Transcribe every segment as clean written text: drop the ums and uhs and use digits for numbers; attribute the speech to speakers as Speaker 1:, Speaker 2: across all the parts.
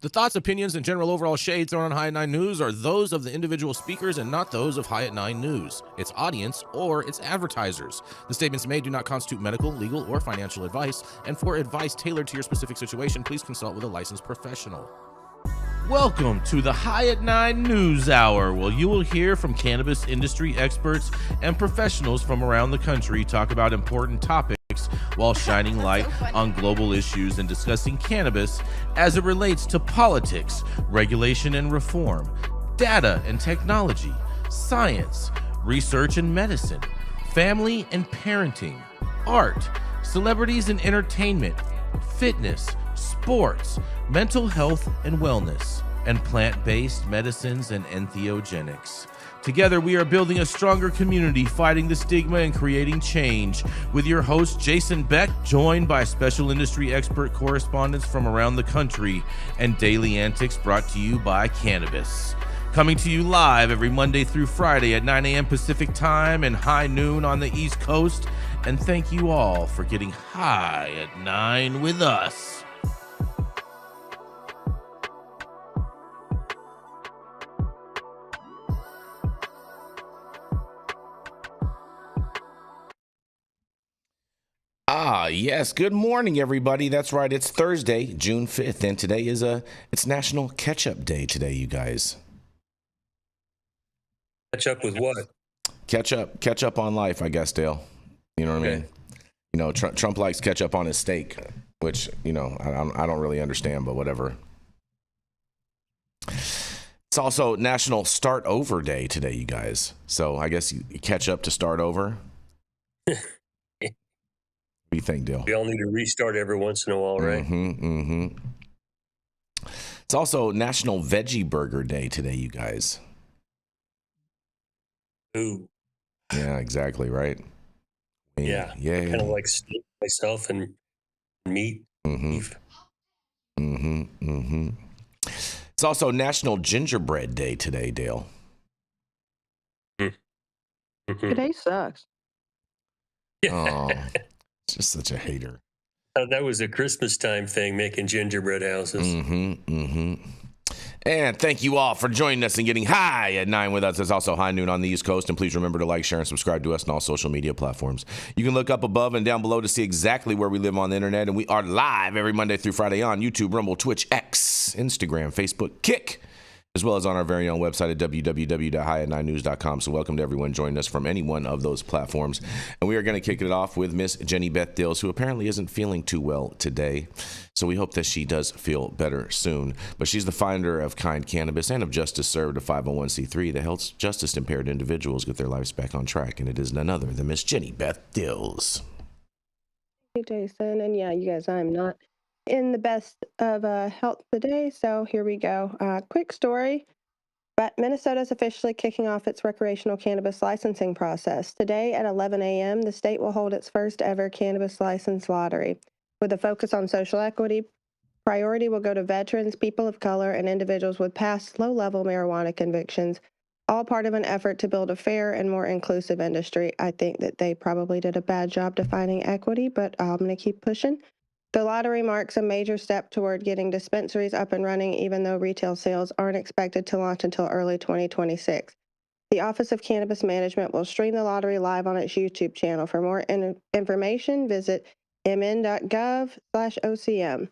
Speaker 1: The thoughts, opinions, and general overall shade thrown on High at 9 News are those of the individual speakers and not those of High at 9 News, its audience, or its advertisers. The statements made do not constitute medical, legal, or financial advice, and for advice tailored to your specific situation, please consult with a licensed professional. Welcome to the High at 9 News Hour, where you will hear from cannabis industry experts and professionals from around the country talk about important topics while shining light on global issues and discussing cannabis as it relates to politics, regulation and reform, data and technology, science, research and medicine, family and parenting, art, celebrities and entertainment, fitness, sports, mental health and wellness, and plant-based medicines and entheogenics. Together, we are building a stronger community, fighting the stigma and creating change. With your host, Jason Beck, joined by special industry expert correspondents from around the country, and daily antics brought to you by Cannabis. Coming to you live every Monday through Friday at 9 a.m. Pacific Time and high noon on the East Coast. And thank you all for getting high at 9 with us. Yes. Good morning, everybody. That's right. It's Thursday, June 5th, and today is it's National Ketchup Day today, you guys.
Speaker 2: Ketchup with what?
Speaker 1: Ketchup on life, I guess, Dale. You know what I mean? You know, Trump likes ketchup on his steak, which, you know, I don't really understand, but whatever. It's also National Start Over Day today, you guys. So I guess you catch up to start over. What do you think, Dale?
Speaker 2: We all need to restart every once in a while, right?
Speaker 1: It's also National Veggie Burger Day today, you guys.
Speaker 2: Ooh.
Speaker 1: Yeah, exactly, right?
Speaker 2: Yeah. I kind of like steak myself and meat. Beef.
Speaker 1: It's also National Gingerbread Day today, Dale.
Speaker 3: Today sucks.
Speaker 1: Oh. Just such a hater.
Speaker 2: That was a Christmas time thing, making gingerbread houses.
Speaker 1: And thank you all for joining us and getting high at 9 with us. It's also high noon on the East Coast. And please remember to like, share, and subscribe to us on all social media platforms. You can look up above and down below to see exactly where we live on the internet. And we are live every Monday through Friday on YouTube, Rumble, Twitch, X, Instagram, Facebook, Kick, as well as on our very own website at www.highat9news.com. So welcome to everyone joining us from any one of those platforms. And we are going to kick it off with Miss Jenny Beth Dills, who apparently isn't feeling too well today. So we hope that she does feel better soon. But she's the founder of Kind Cannabis and of Justice Served, a 501c3 that helps justice-impaired individuals get their lives back on track. And it is none other than Miss Jenny Beth Dills.
Speaker 3: Hey, Jason. And yeah, you guys, I'm not in the best of health today, so here we go. Quick story, but Minnesota is officially kicking off its recreational cannabis licensing process. Today at 11 a.m., the state will hold its first ever cannabis license lottery. With a focus on social equity, priority will go to veterans, people of color, and individuals with past low-level marijuana convictions, all part of an effort to build a fair and more inclusive industry. I think that they probably did a bad job defining equity, but I'm going to keep pushing. The lottery marks a major step toward getting dispensaries up and running, even though retail sales aren't expected to launch until early 2026. The Office of Cannabis Management will stream the lottery live on its YouTube channel. For more information, visit mn.gov/OCM.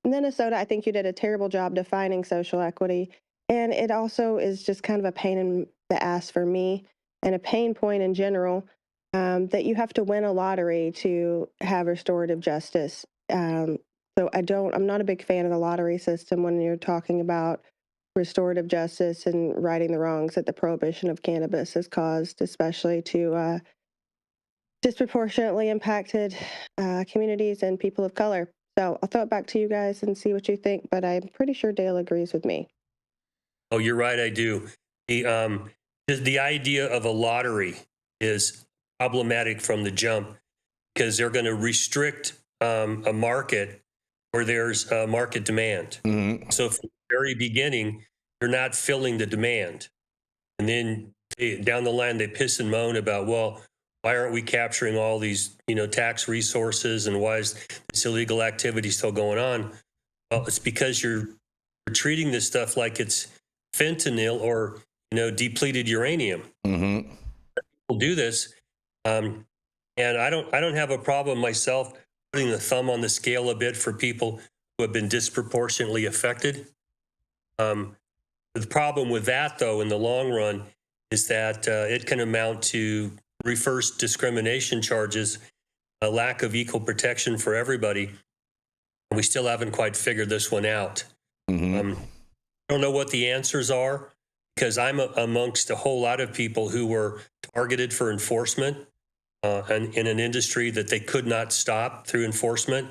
Speaker 3: Minnesota, I think you did a terrible job defining social equity, and it also is just kind of a pain in the ass for me and a pain point in general. That you have to win a lottery to have restorative justice. So I'm not a big fan of the lottery system when you're talking about restorative justice and righting the wrongs that the prohibition of cannabis has caused, especially to disproportionately impacted communities and people of color. So I'll throw it back to you guys and see what you think, but I'm pretty sure Dale agrees with me.
Speaker 2: Oh, you're right, I do. The idea of a lottery is problematic from the jump because they're going to restrict a market where there's market demand. So from the very beginning, you're not filling the demand. And then down the line, they piss and moan about, well, why aren't we capturing all these, tax resources and why is this illegal activity still going on? Well, it's because you're treating this stuff like it's fentanyl or, depleted uranium.
Speaker 1: Mm-hmm.
Speaker 2: People do this. And I don't have a problem myself putting the thumb on the scale a bit for people who have been disproportionately affected. The problem with that, though, in the long run, is that it can amount to reverse discrimination charges, a lack of equal protection for everybody. And we still haven't quite figured this one out.
Speaker 1: Mm-hmm.
Speaker 2: I don't know what the answers are, because I'm amongst a whole lot of people who were targeted for enforcement and in an industry that they could not stop through enforcement.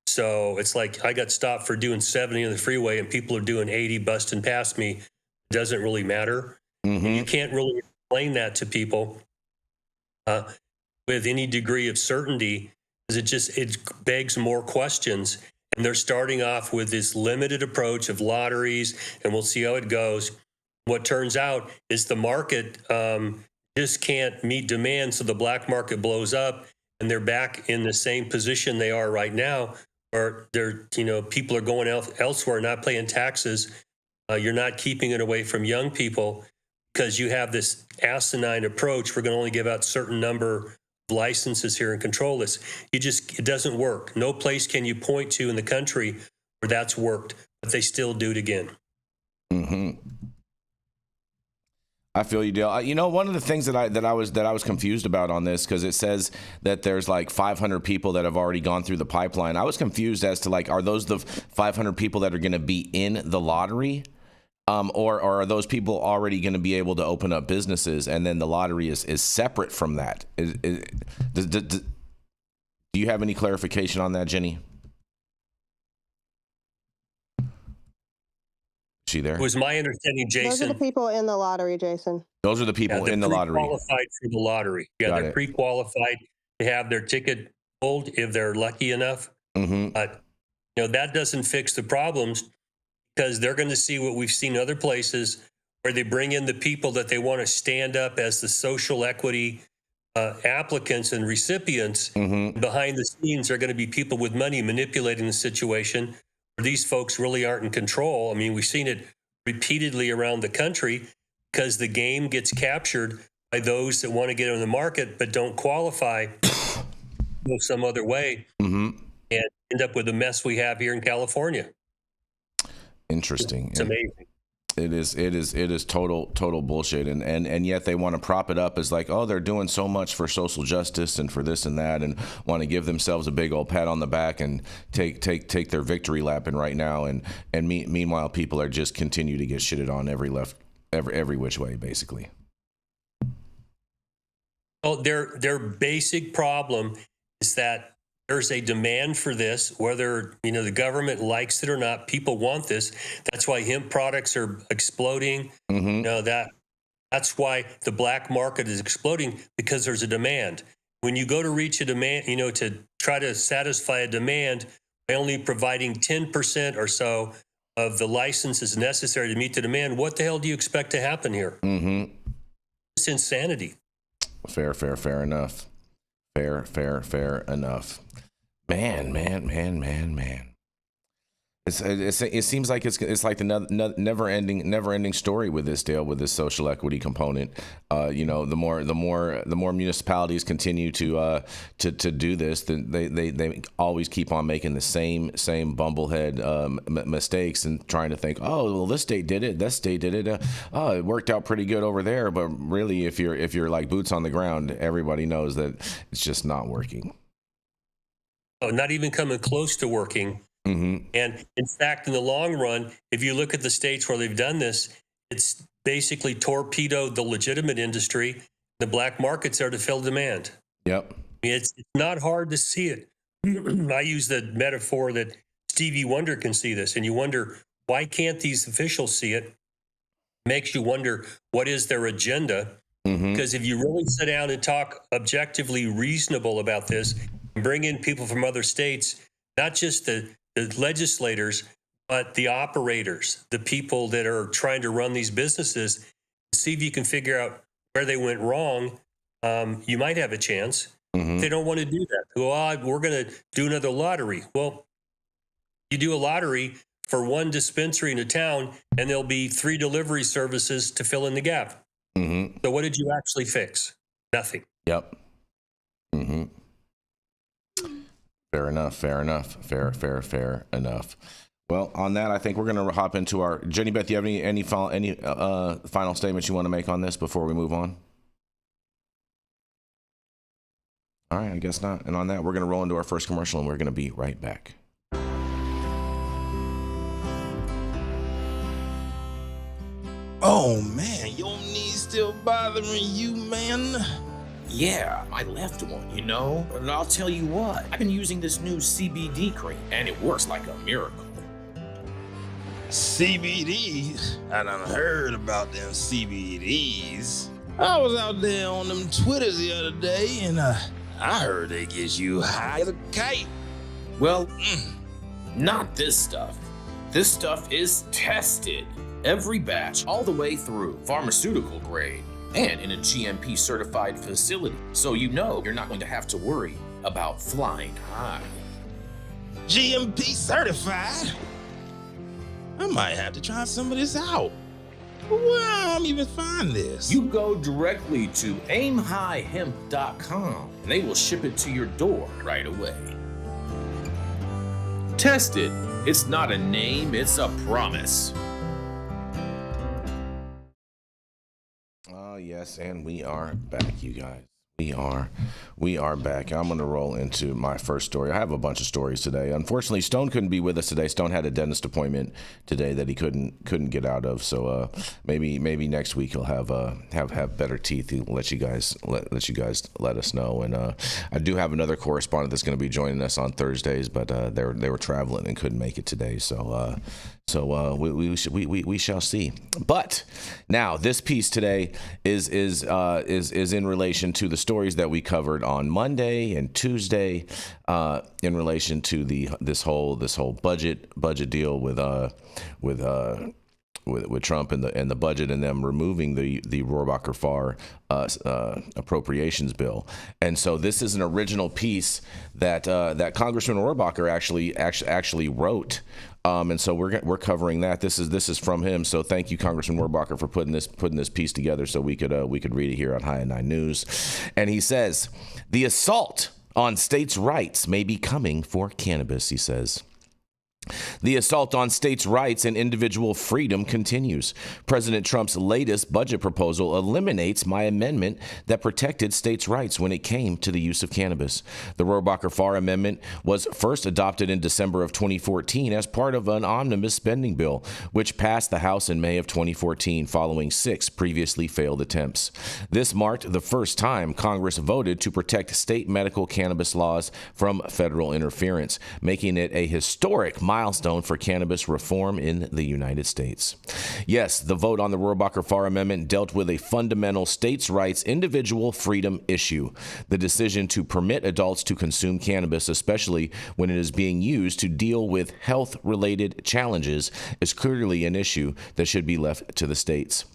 Speaker 2: So it's like I got stopped for doing 70 on the freeway and people are doing 80 busting past me. It doesn't really matter.
Speaker 1: Mm-hmm.
Speaker 2: You can't really explain that to people with any degree of certainty, because it begs more questions. And they're starting off with this limited approach of lotteries, and we'll see how it goes. What turns out is the market just can't meet demand, so the black market blows up, and they're back in the same position they are right now, where people are going elsewhere, not paying taxes. You're not keeping it away from young people because you have this asinine approach. We're going to only give out certain number of licenses here and control this. It doesn't work. No place can you point to in the country where that's worked, but they still do it again.
Speaker 1: Mm-hmm. I feel you, Dale. One of the things that I was confused about on this, because it says that there's like 500 people that have already gone through the pipeline. I was confused as to, like, are those the 500 people that are going to be in the lottery, or are those people already going to be able to open up businesses, and then the lottery is separate from that? Do you have any clarification on that, Jenny? She there?
Speaker 2: It was my understanding, Jason.
Speaker 3: Those are the people in the lottery, Jason.
Speaker 1: Those are the people in the lottery.
Speaker 2: Pre-qualified for the lottery. Yeah,
Speaker 1: Got
Speaker 2: they're
Speaker 1: it.
Speaker 2: pre-qualified to have their ticket pulled if they're lucky enough.
Speaker 1: Mm-hmm.
Speaker 2: But that doesn't fix the problems, because they're going to see what we've seen in other places, where they bring in the people that they want to stand up as the social equity applicants and recipients.
Speaker 1: Mm-hmm.
Speaker 2: Behind the scenes are going to be people with money manipulating the situation, where these folks really aren't in control. I mean, we've seen it repeatedly around the country, because the game gets captured by those that want to get on the market but don't qualify some other way,
Speaker 1: mm-hmm.
Speaker 2: and end up with the mess we have here in California.
Speaker 1: Interesting.
Speaker 2: It's amazing.
Speaker 1: It is total bullshit, and yet they want to prop it up as like, oh, they're doing so much for social justice and for this and that, and want to give themselves a big old pat on the back and take their victory lap. And right now, meanwhile, people are just continue to get shitted on every which way, basically.
Speaker 2: Well, their basic problem is that there's a demand for this, whether the government likes it or not. People want this. That's why hemp products are exploding.
Speaker 1: Mm-hmm.
Speaker 2: That's why the black market is exploding, because there's a demand. When you go to reach a demand, to try to satisfy a demand by only providing 10% or so of the licenses necessary to meet the demand, what the hell do you expect to happen here?
Speaker 1: Mm-hmm.
Speaker 2: It's insanity.
Speaker 1: Fair enough. Fair enough. Man. It seems like it's like the never ending story with this, Dale, with this social equity component. The more municipalities continue to do this, then they always keep on making the same bumblehead mistakes and trying to think, oh, well, this state did it, that state did it, it worked out pretty good over there. But really, if you're like boots on the ground, everybody knows that it's just not working.
Speaker 2: Oh, not even coming close to working.
Speaker 1: Mm-hmm.
Speaker 2: And in fact, in the long run, if you look at the states where they've done this, it's basically torpedoed the legitimate industry. The black market's there to fill demand.
Speaker 1: Yep.
Speaker 2: I mean, it's not hard to see it. I use the metaphor that Stevie Wonder can see this, and you wonder, why can't these officials see it? Makes you wonder, what is their agenda?
Speaker 1: Mm-hmm.
Speaker 2: Because if you really sit down and talk objectively reasonable about this, and bring in people from other states, not just the legislators, but the operators, the people that are trying to run these businesses, see if you can figure out where they went wrong, you might have a chance.
Speaker 1: Mm-hmm.
Speaker 2: They don't want to do that. We're going to do another lottery. Well, You do a lottery for one dispensary in a town, and there'll be 3 delivery services to fill in the gap.
Speaker 1: Mm-hmm.
Speaker 2: So what did you actually fix? Nothing.
Speaker 1: Yep. Mm-hmm. Fair enough. Fair enough. Well, on that, I think we're going to hop into our Jenny Beth. Do you have any final statements you want to make on this before we move on? All right, I guess not. And on that, we're going to roll into our first commercial, and we're going to be right back.
Speaker 4: Oh man, your knees still bothering you, man?
Speaker 5: Yeah, my left one, you know? And I'll tell you what, I've been using this new CBD cream, and it works like a miracle.
Speaker 4: CBDs? I done heard about them CBDs. I was out there on them Twitters the other day, and I heard they get you high as a kite.
Speaker 5: Well, not this stuff. This stuff is tested. Every batch, all the way through, pharmaceutical grade, and in a GMP certified facility. So you know you're not going to have to worry about flying high.
Speaker 4: GMP certified? I might have to try some of this out. Where will I even find this?
Speaker 5: You go directly to aimhighhemp.com and they will ship it to your door right away. Test it. It's not a name, it's a promise.
Speaker 1: Yes, and we are back, you guys. We are back. I'm going to roll into my first story. I have a bunch of stories today. Unfortunately, Stone couldn't be with us today. Stone had a dentist appointment today that he couldn't get out of. So maybe next week he'll have better teeth. He'll let you guys let us know. And I do have another correspondent that's going to be joining us on Thursdays, but they were traveling and couldn't make it today. So we shall see. But now this piece today is in relation to the stories that we covered on Monday and Tuesday in relation to this whole budget deal with Trump and the budget and them removing the Rohrabacher-Farr appropriations bill. And so this is an original piece that Congressman Rohrabacher actually wrote. And so we're covering that. This is from him. So thank you, Congressman Rohrabacher, for putting this piece together so we could read it here on High at 9 News. And he says, the assault on states' rights may be coming for cannabis, he says. The assault on states' rights and individual freedom continues. President Trump's latest budget proposal eliminates my amendment that protected states' rights when it came to the use of cannabis. The Rohrabacher-Farr amendment was first adopted in December of 2014 as part of an omnibus spending bill, which passed the House in May of 2014 following 6 previously failed attempts. This marked the first time Congress voted to protect state medical cannabis laws from federal interference, making it a historic milestone for cannabis reform in the United States. Yes, the vote on the Rohrabacher-Farr Amendment dealt with a fundamental states' rights individual freedom issue. The decision to permit adults to consume cannabis, especially when it is being used to deal with health-related challenges, is clearly an issue that should be left to the states.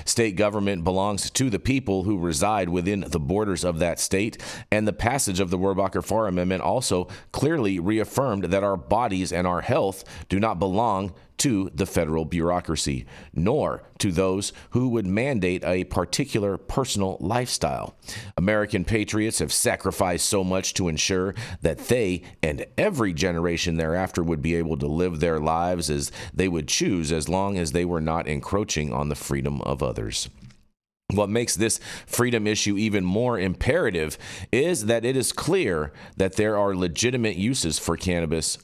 Speaker 1: State government belongs to the people who reside within the borders of that state, and the passage of the Rohrabacher-Farr Amendment also clearly reaffirmed that our bodies and our health do not belong to the federal bureaucracy, nor to those who would mandate a particular personal lifestyle. American patriots have sacrificed so much to ensure that they and every generation thereafter would be able to live their lives as they would choose, as long as they were not encroaching on the freedom of others. What makes this freedom issue even more imperative is that it is clear that there are legitimate uses for cannabis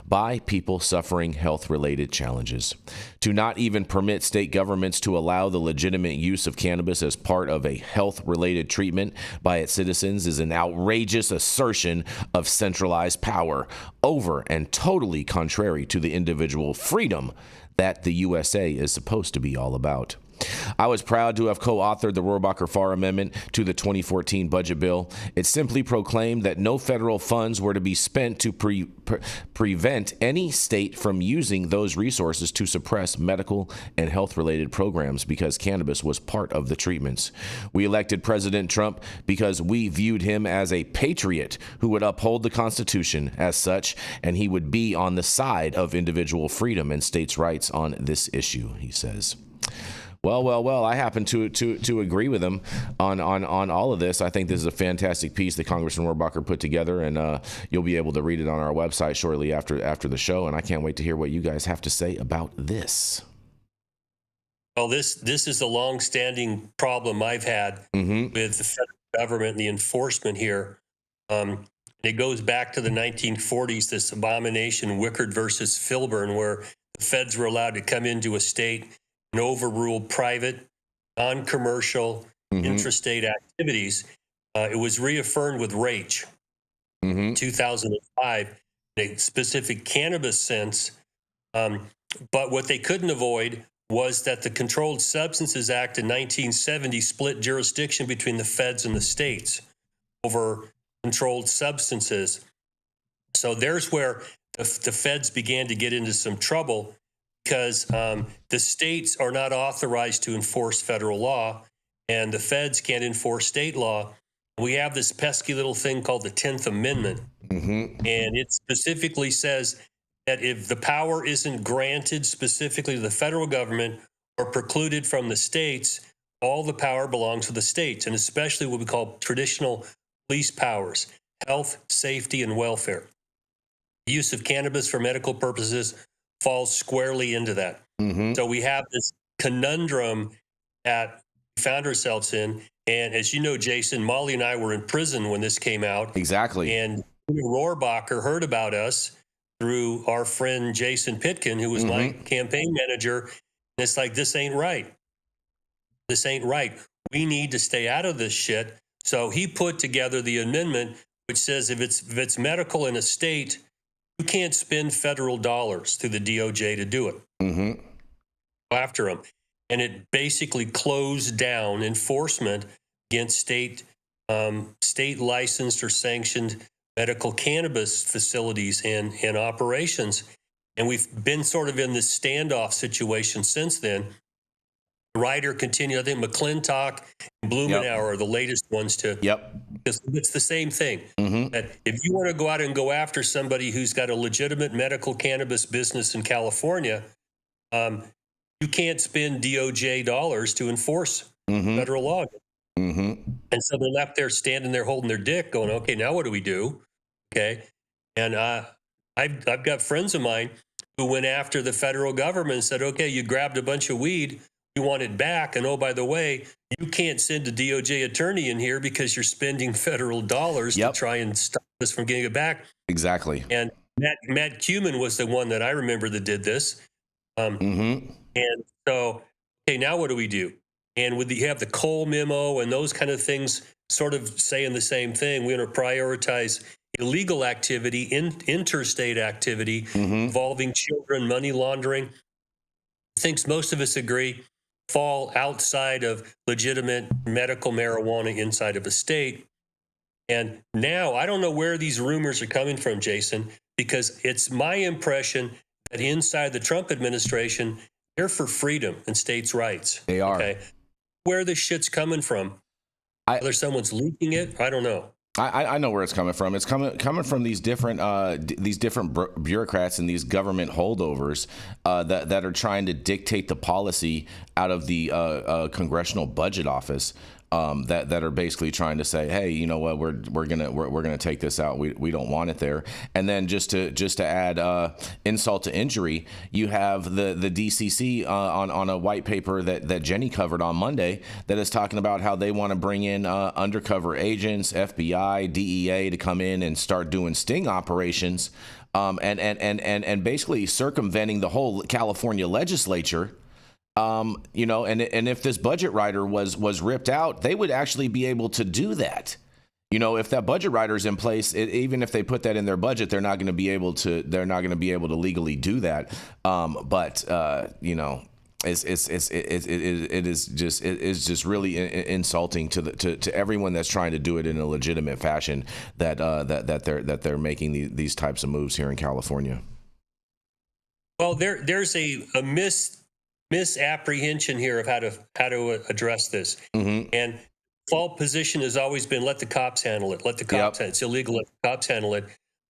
Speaker 1: by people suffering health-related challenges. To not even permit state governments to allow the legitimate use of cannabis as part of a health-related treatment by its citizens is an outrageous assertion of centralized power over and totally contrary to the individual freedom that the USA is supposed to be all about. I was proud to have co-authored the Rohrabacher-Farr Amendment to the 2014 budget bill. It simply proclaimed that no federal funds were to be spent to prevent any state from using those resources to suppress medical and health-related programs because cannabis was part of the treatments. We elected President Trump because we viewed him as a patriot who would uphold the Constitution as such, and he would be on the side of individual freedom and states' rights on this issue, he says. Well, I happen to agree with him on all of this. I think this is a fantastic piece that Congressman Rohrabacher put together, and you'll be able to read it on our website shortly after the show, and I can't wait to hear what you guys have to say about this.
Speaker 2: Well, this is a long-standing problem I've had with the federal government and the enforcement here. It goes back to the 1940s, this abomination, Wickard versus Filburn, where the feds were allowed to come into a state and overrule private, non-commercial, intrastate activities. It was reaffirmed with Raich in 2005 in a specific cannabis sense. But what they couldn't avoid was that the Controlled Substances Act in 1970 split jurisdiction between the feds and the states over controlled substances. So there's where the feds began to get into some trouble, because the states are not authorized to enforce federal law, and the feds can't enforce state law. We have this pesky little thing called the 10th Amendment, and it specifically says that if the power isn't granted specifically to the federal government or precluded from the states, all the power belongs to the states, and especially what we call traditional police powers, health, safety, and welfare. The use of cannabis for medical purposes falls squarely into that. So we have this conundrum that we found ourselves in. And as you know, Jason, Molly and I were in prison when this came out.
Speaker 1: Exactly.
Speaker 2: And Rohrabacher heard about us through our friend Jason Pitkin, who was my campaign manager. And it's like, this ain't right. This ain't right. We need to stay out of this shit. So he put together the amendment, which says if it's medical in a state, you can't spend federal dollars through the DOJ to do it. Go after them. And it basically closed down enforcement against state licensed or sanctioned medical cannabis facilities and operations. And we've been sort of in this standoff situation since then. The writer continued, I think McClintock and Blumenauer are the latest ones to. Because it's the same thing. That if you want to go out and go after somebody who's got a legitimate medical cannabis business in California, you can't spend DOJ dollars to enforce federal law. And so they're left there standing there holding their dick going, okay, now what do we do? Okay. And I've got friends of mine who went after the federal government and said, okay, you grabbed a bunch of weed, you want it back. And oh, by the way, you can't send a DOJ attorney in here because you're spending federal dollars to try and stop us from getting it back.
Speaker 1: Exactly.
Speaker 2: And Matt Cuman was the one that I remember that did this. And so, okay, now what do we do? And you have the Cole memo and those kind of things sort of saying the same thing. We're going to prioritize illegal activity, interstate activity involving children, money laundering. Things most of us agree fall outside of legitimate medical marijuana inside of a state. And now I don't know where these rumors are coming from, Jason, because it's my impression that inside the Trump administration, they're for freedom and states' rights.
Speaker 1: They are.
Speaker 2: Okay. Where this shit's coming from? Whether someone's leaking it, I don't know.
Speaker 1: I know where it's coming from. It's coming from these different bureaucrats and these government holdovers that are trying to dictate the policy out of the Congressional Budget Office. That are basically trying to say, hey, you know what, we're gonna take this out. We don't want it there. And then just to add insult to injury, you have the DCC on a white paper that Jenny covered on Monday that is talking about how they want to bring in undercover agents, FBI, DEA to come in and start doing sting operations, and basically circumventing the whole California legislature. And if this budget rider was ripped out, they would actually be able to do that. If that budget rider is in place, even if they put that in their budget, they're not going to be able to legally do that. is just really insulting to everyone that's trying to do it in a legitimate fashion that they're making these types of moves here in California.
Speaker 2: Well, there's a misapprehension here of how to address this.
Speaker 1: Mm-hmm.
Speaker 2: And default position has always been let the cops handle it. Let the cops handle it. It's illegal. Let the cops handle it.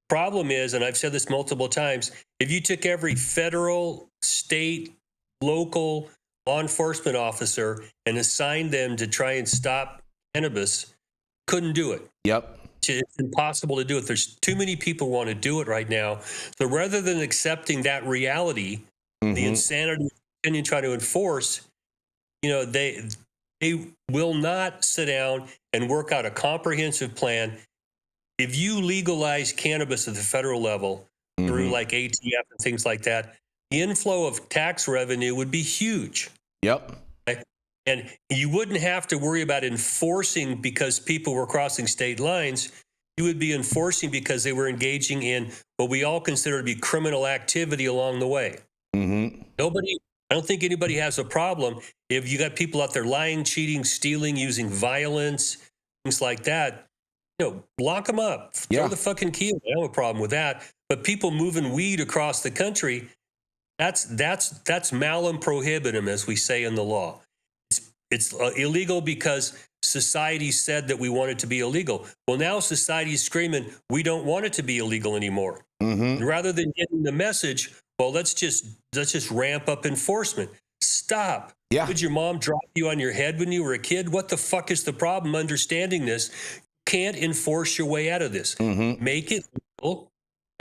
Speaker 2: Problem is, and I've said this multiple times, if you took every federal, state, local law enforcement officer and assigned them to try and stop cannabis, couldn't do it.
Speaker 1: Yep.
Speaker 2: It's impossible to do it. There's too many people want to do it right now. So rather than accepting that reality, the insanity and try to enforce, they will not sit down and work out a comprehensive plan. If you legalize cannabis at the federal level through like ATF and things like that, the inflow of tax revenue would be huge.
Speaker 1: Yep.
Speaker 2: Okay? And you wouldn't have to worry about enforcing because people were crossing state lines. You would be enforcing because they were engaging in what we all consider to be criminal activity along the way. I don't think anybody has a problem if you got people out there lying, cheating, stealing, using violence, things like that. Lock them up. Throw the fucking key. I don't have a problem with that. But people moving weed across the country, that's malum prohibitum, as we say in the law. It's illegal because society said that we want it to be illegal. Well, now society is screaming, we don't want it to be illegal anymore. Rather than getting the message, well, let's just ramp up enforcement. Stop.
Speaker 1: Yeah.
Speaker 2: Did your mom drop you on your head when you were a kid? What the fuck is the problem understanding this? Can't enforce your way out of this. Make it legal.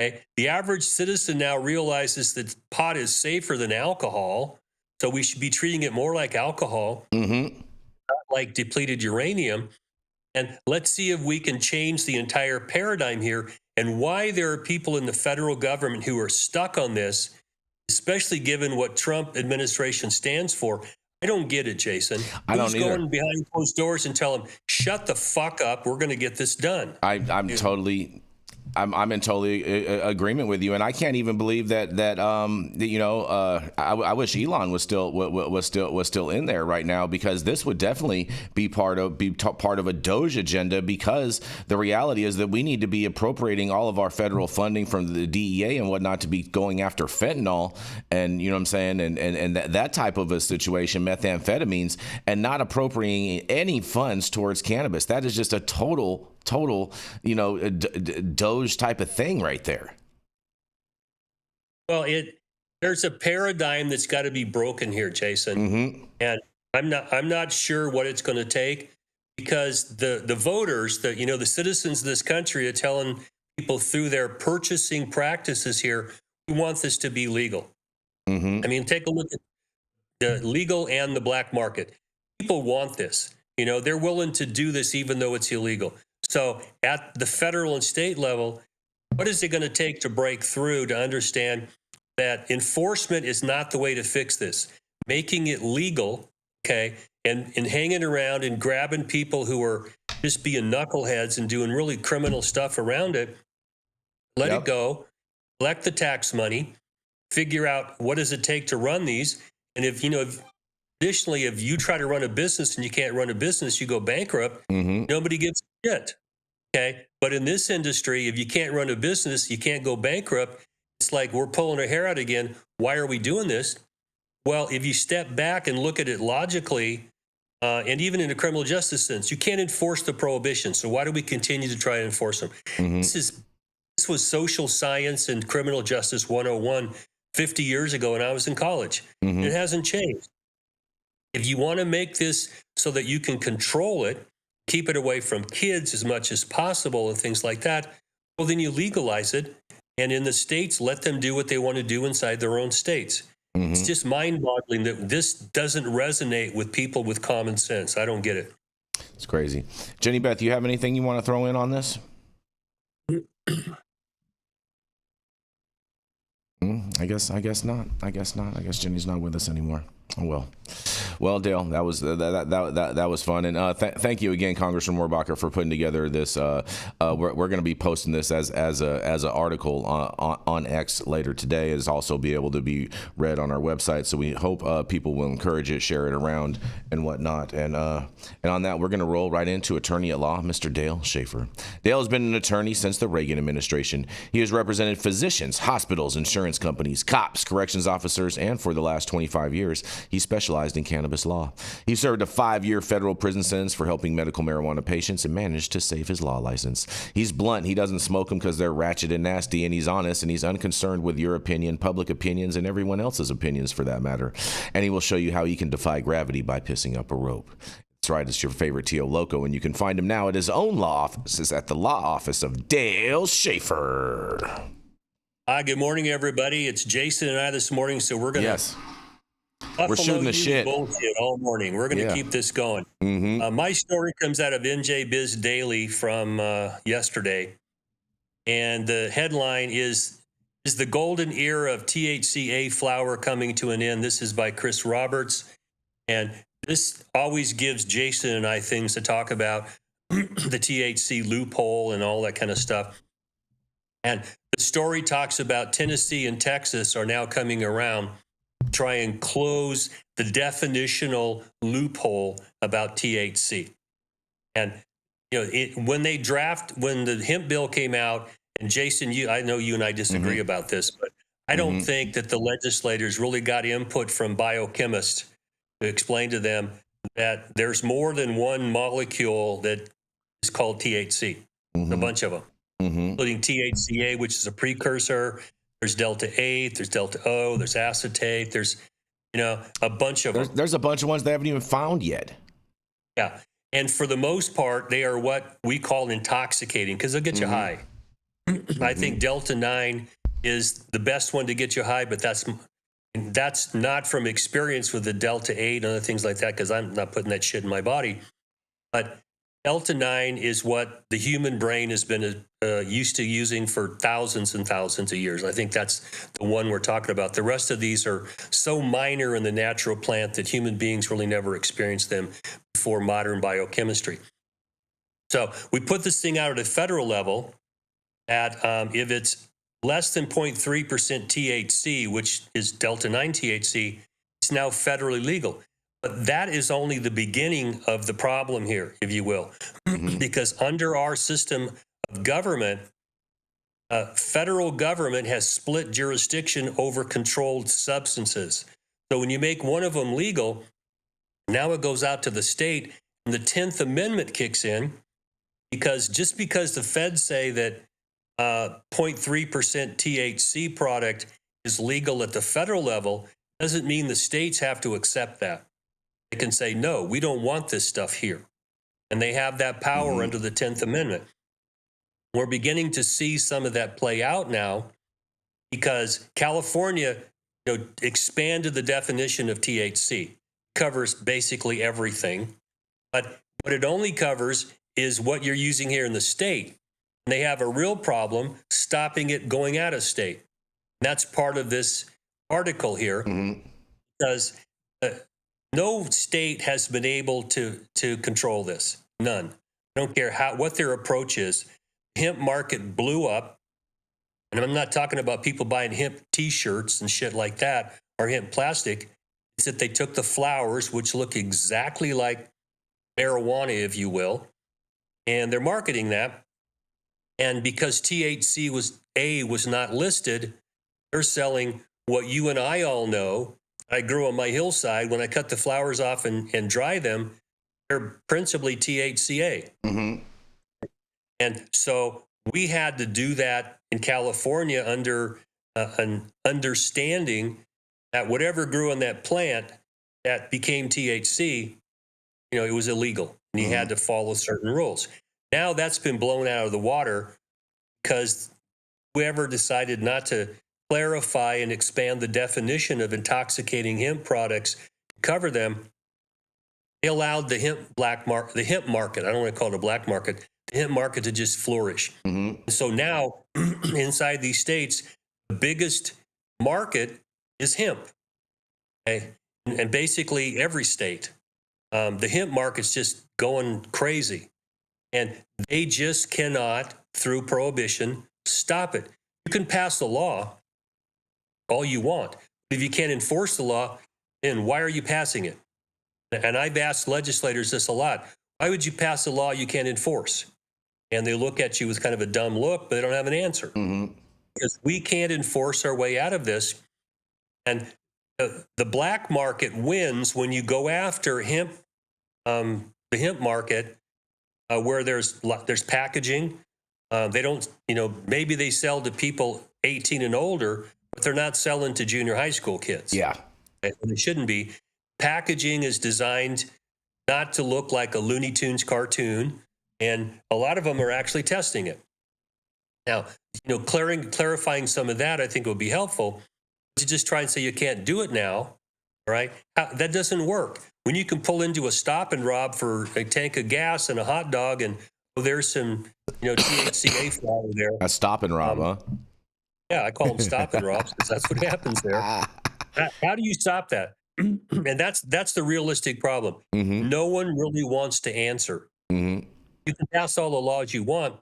Speaker 2: Okay? The average citizen now realizes that pot is safer than alcohol, so we should be treating it more like alcohol, not like depleted uranium. And let's see if we can change the entire paradigm here and why there are people in the federal government who are stuck on this, especially given what Trump administration stands for. I don't get it, Jason.
Speaker 1: I don't either.
Speaker 2: Going behind closed doors and tell them, shut the fuck up. We're going to get this done.
Speaker 1: I'm in totally agreement with you, and I can't even believe that I wish Elon was still in there right now, because this would definitely be part of a Doge agenda, because the reality is that we need to be appropriating all of our federal funding from the DEA and whatnot to be going after fentanyl, and you know what I'm saying, and that type of a situation, methamphetamines, and not appropriating any funds towards cannabis. That is just a total Doge type of thing right there.
Speaker 2: Well, there's a paradigm that's got to be broken here, Jason. And I'm not sure what it's going to take, because the voters, the citizens of this country are telling people through their purchasing practices here, we want this to be legal. I mean, take a look at the legal and the black market. People want this. They're willing to do this even though it's illegal. So at the federal and state level, what is it going to take to break through to understand that enforcement is not the way to fix this? Making it legal, okay, and hanging around and grabbing people who are just being knuckleheads and doing really criminal stuff around it, let it go, collect the tax money, figure out what does it take to run these. And additionally, if you try to run a business and you can't run a business, you go bankrupt, nobody gives a shit. Okay. But in this industry, if you can't run a business, you can't go bankrupt. It's like we're pulling our hair out again. Why are we doing this? Well, if you step back and look at it logically, and even in a criminal justice sense, you can't enforce the prohibition. So why do we continue to try to enforce them? This was social science and criminal justice 101 50 years ago when I was in college. It hasn't changed. If you want to make this so that you can control it, keep it away from kids as much as possible and things like that, well, then you legalize it. And in the states, let them do what they want to do inside their own states. It's just mind-boggling that this doesn't resonate with people with common sense. I don't get it.
Speaker 1: It's crazy. Jenny Beth, you have anything you want to throw in on this? I guess not. I guess Jenny's not with us anymore. Oh, well. Well, Dale, that was fun, and thank you again, Congressman Moorbacher, for putting together this. We're going to be posting this as an article on X later today. It's also be able to be read on our website. So we hope people will encourage it, share it around, and whatnot. And on that, we're going to roll right into attorney at law, Mr. Dale Schafer. Dale has been an attorney since the Reagan administration. He has represented physicians, hospitals, insurance companies, cops, corrections officers, and for the last 25 years, he specialized in cannabis law. He served a 5-year federal prison sentence for helping medical marijuana patients and managed to save his law license. He's blunt. He doesn't smoke them because they're ratchet and nasty, and he's honest, and he's unconcerned with your opinion, public opinions, and everyone else's opinions for that matter. And he will show you how he can defy gravity by pissing up a rope. That's right, it's your favorite Tio Loco, and you can find him now at his own law offices at the law office of Dale Schafer.
Speaker 2: Hi, good morning, everybody. It's Jason and I this morning, so we're going to
Speaker 1: we're shooting the shit
Speaker 2: bullshit all morning. We're going to keep this going. My story comes out of NJ Biz Daily from yesterday, and the headline is the golden era of THCA flower coming to an end? This is by Chris Roberts, and this always gives Jason and I things to talk about, the THC loophole and all that kind of stuff. And the story talks about Tennessee and Texas are now coming around try and close the definitional loophole about THC. And when the hemp bill came out, and Jason, I know you and I disagree about this, but I don't think that the legislators really got input from biochemists to explain to them that there's more than one molecule that is called THC. A bunch of them, including THCA, which is a precursor. There's Delta 8, there's Delta O, there's acetate, there's, a bunch of them.
Speaker 1: There's a bunch of ones they haven't even found yet.
Speaker 2: Yeah. And for the most part, they are what we call intoxicating because they'll get you high. I think Delta 9 is the best one to get you high, but that's not from experience with the Delta 8 and other things like that, because I'm not putting that shit in my body. But Delta 9 is what the human brain has been used to using for thousands and thousands of years. I think that's the one we're talking about. The rest of these are so minor in the natural plant that human beings really never experienced them before modern biochemistry. So we put this thing out at a federal level at if it's less than 0.3% THC, which is Delta 9 THC, it's now federally legal. But that is only the beginning of the problem here, if you will, because under our system of government, federal government has split jurisdiction over controlled substances. So when you make one of them legal, now it goes out to the state, and the 10th Amendment kicks in, because just because the feds say that 0.3% THC product is legal at the federal level doesn't mean the states have to accept that. They can say, no, we don't want this stuff here. And they have that power under the 10th Amendment. We're beginning to see some of that play out now because California expanded the definition of THC. Covers basically everything. But what it only covers is what you're using here in the state. And they have a real problem stopping it going out of state. And that's part of this article here because no state has been able to control this. None. I don't care what their approach is. Hemp market blew up. And I'm not talking about people buying hemp T-shirts and shit like that or hemp plastic. It's that they took the flowers, which look exactly like marijuana, if you will, and they're marketing that. And because THC was not listed, they're selling what you and I all know. I grew on my hillside. When I cut the flowers off and dry them, they're principally THCA. And so we had to do that in California under an understanding that whatever grew on that plant that became THC, it was illegal. And you had to follow certain rules. Now that's been blown out of the water because whoever decided not to clarify and expand the definition of intoxicating hemp products, cover them, they allowed the hemp market, I don't want to call it a black market, the hemp market to just flourish. So now inside these states, the biggest market is hemp. Okay? and basically every state. The hemp market's just going crazy. And they just cannot, through prohibition, stop it. You can pass the law all you want. If you can't enforce the law, then why are you passing it? And I've asked legislators this a lot. Why would you pass a law you can't enforce? And they look at you with kind of a dumb look, but they don't have an answer. Because we can't enforce our way out of this. And the black market wins when you go after hemp, the hemp market, where there's packaging. They don't, maybe they sell to people 18 and older, but they're not selling to junior high school kids.
Speaker 1: Yeah.
Speaker 2: And they shouldn't be. Packaging is designed not to look like a Looney Tunes cartoon, and a lot of them are actually testing it. Now, clarifying some of that, I think would be helpful. To just try and say you can't do it now, right? That doesn't work. When you can pull into a stop and rob for a tank of gas and a hot dog, and there's some, THCA flower there.
Speaker 1: A stop and rob, huh?
Speaker 2: Yeah, I call them stop and robs because that's what happens there. How do you stop that? And that's the realistic problem. No one really wants to answer. You can pass all the laws you want,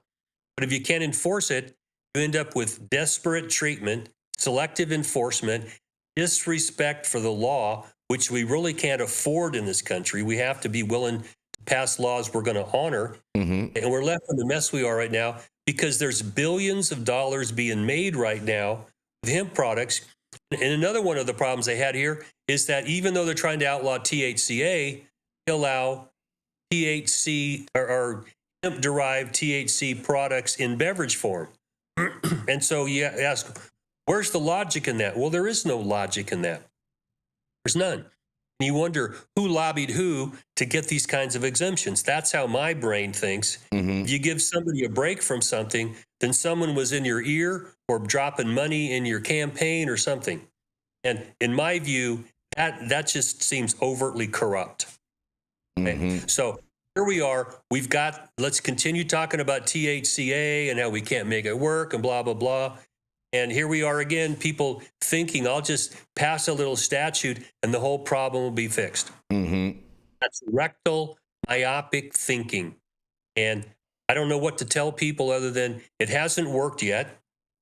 Speaker 2: but if you can't enforce it, you end up with desperate treatment, selective enforcement, disrespect for the law, which we really can't afford in this country. We have to be willing to pass laws we're going to honor. And we're left in the mess we are right now because there's billions of dollars being made right now with hemp products. And another one of the problems they had here is that even though they're trying to outlaw THCA, they allow THC or hemp-derived THC products in beverage form. And so you ask, where's the logic in that? Well, there is no logic in that. There's none. And you wonder who lobbied who to get these kinds of exemptions. That's how my brain thinks. If you give somebody a break from something, then someone was in your ear or dropping money in your campaign or something. And in my view, that just seems overtly corrupt. Okay? So here we are. Let's continue talking about THCA and how we can't make it work and blah, blah, blah. And here we are again, people thinking I'll just pass a little statute and the whole problem will be fixed. That's rectal, myopic thinking. And I don't know what to tell people other than it hasn't worked yet.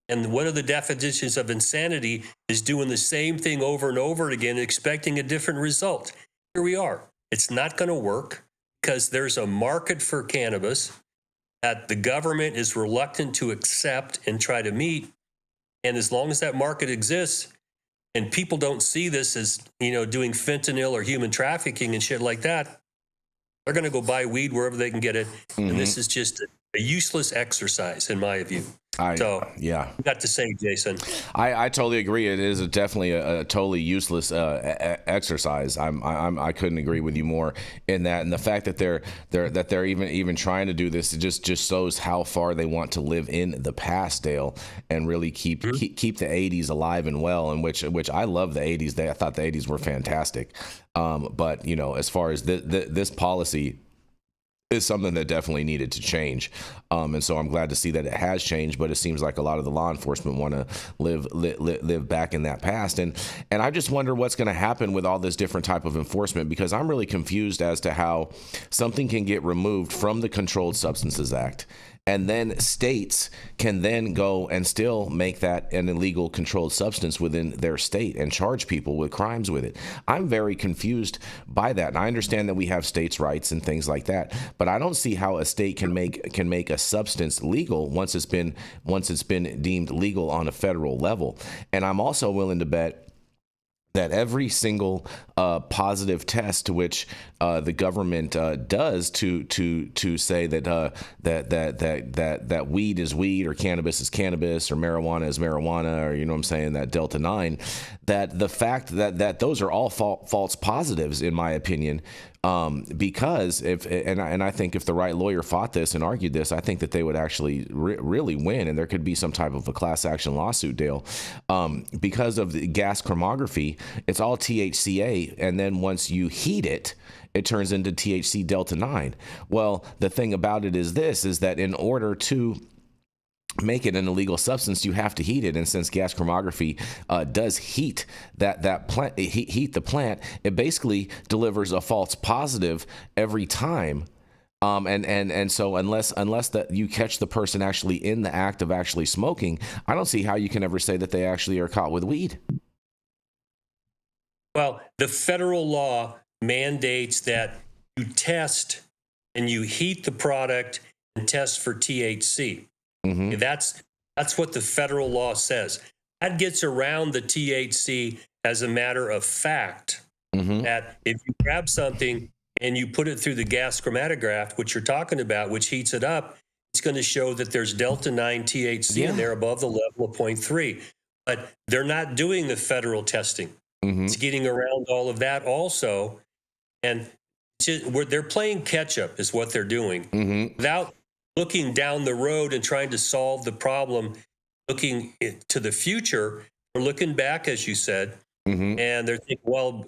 Speaker 2: And one of the definitions of insanity is doing the same thing over and over again, expecting a different result. Here we are. It's not going to work because there's a market for cannabis that the government is reluctant to accept and try to meet. And as long as that market exists and people don't see this as, doing fentanyl or human trafficking and shit like that, they're going to go buy weed wherever they can get it. And this is just a useless exercise, in my view.
Speaker 1: Yeah.
Speaker 2: You got to say, Jason.
Speaker 1: I totally agree. It is definitely a totally useless exercise. I couldn't agree with you more in that, and the fact that they're even trying to do this, it just shows how far they want to live in the past, Dale, and really keep the 80s alive and well. And which I love the 80s. I thought the 80s were fantastic. But as far as this policy is something that definitely needed to change. And so I'm glad to see that it has changed, but it seems like a lot of the law enforcement want to live back in that past. And I just wonder what's going to happen with all this different type of enforcement, because I'm really confused as to how something can get removed from the Controlled Substances Act, and then states can then go and still make that an illegal controlled substance within their state and charge people with crimes with it. I'm very confused by that. And I understand that we have states' rights and things like that, but I don't see how a state can make a substance legal once it's been deemed legal on a federal level. And I'm also willing to bet that every single positive test to which the government does to say that weed is weed, or cannabis is cannabis, or marijuana is marijuana, or that Delta 9, that the fact that those are all false positives, in my opinion. Because I think if the right lawyer fought this and argued this, I think that they would actually really win, and there could be some type of a class action lawsuit, Dale, because of the gas chromatography. It's all THCA, and then once you heat it, it turns into THC Delta 9. Well, the thing about it is that in order to make it an illegal substance, you have to heat it. And since gas chromatography does heat that plant, heat the plant, it basically delivers a false positive every time. And so unless that you catch the person actually in the act of actually smoking, I don't see how you can ever say that they actually are caught with weed.
Speaker 2: Well, the federal law mandates that you test and you heat the product and test for THC.
Speaker 1: Mm-hmm.
Speaker 2: That's what the federal law says. That gets around the THC as a matter of fact.
Speaker 1: Mm-hmm.
Speaker 2: That if you grab something and you put it through the gas chromatograph, which you're talking about, which heats it up, it's going to show that there's delta 9 THC in there above the level of 0.3. But they're not doing the federal testing.
Speaker 1: Mm-hmm.
Speaker 2: It's getting around all of that also. And they're playing catch-up is what they're doing.
Speaker 1: Mm-hmm.
Speaker 2: Without looking down the road and trying to solve the problem, looking to the future, or looking back, as you said,
Speaker 1: Mm-hmm.
Speaker 2: and they're thinking, well,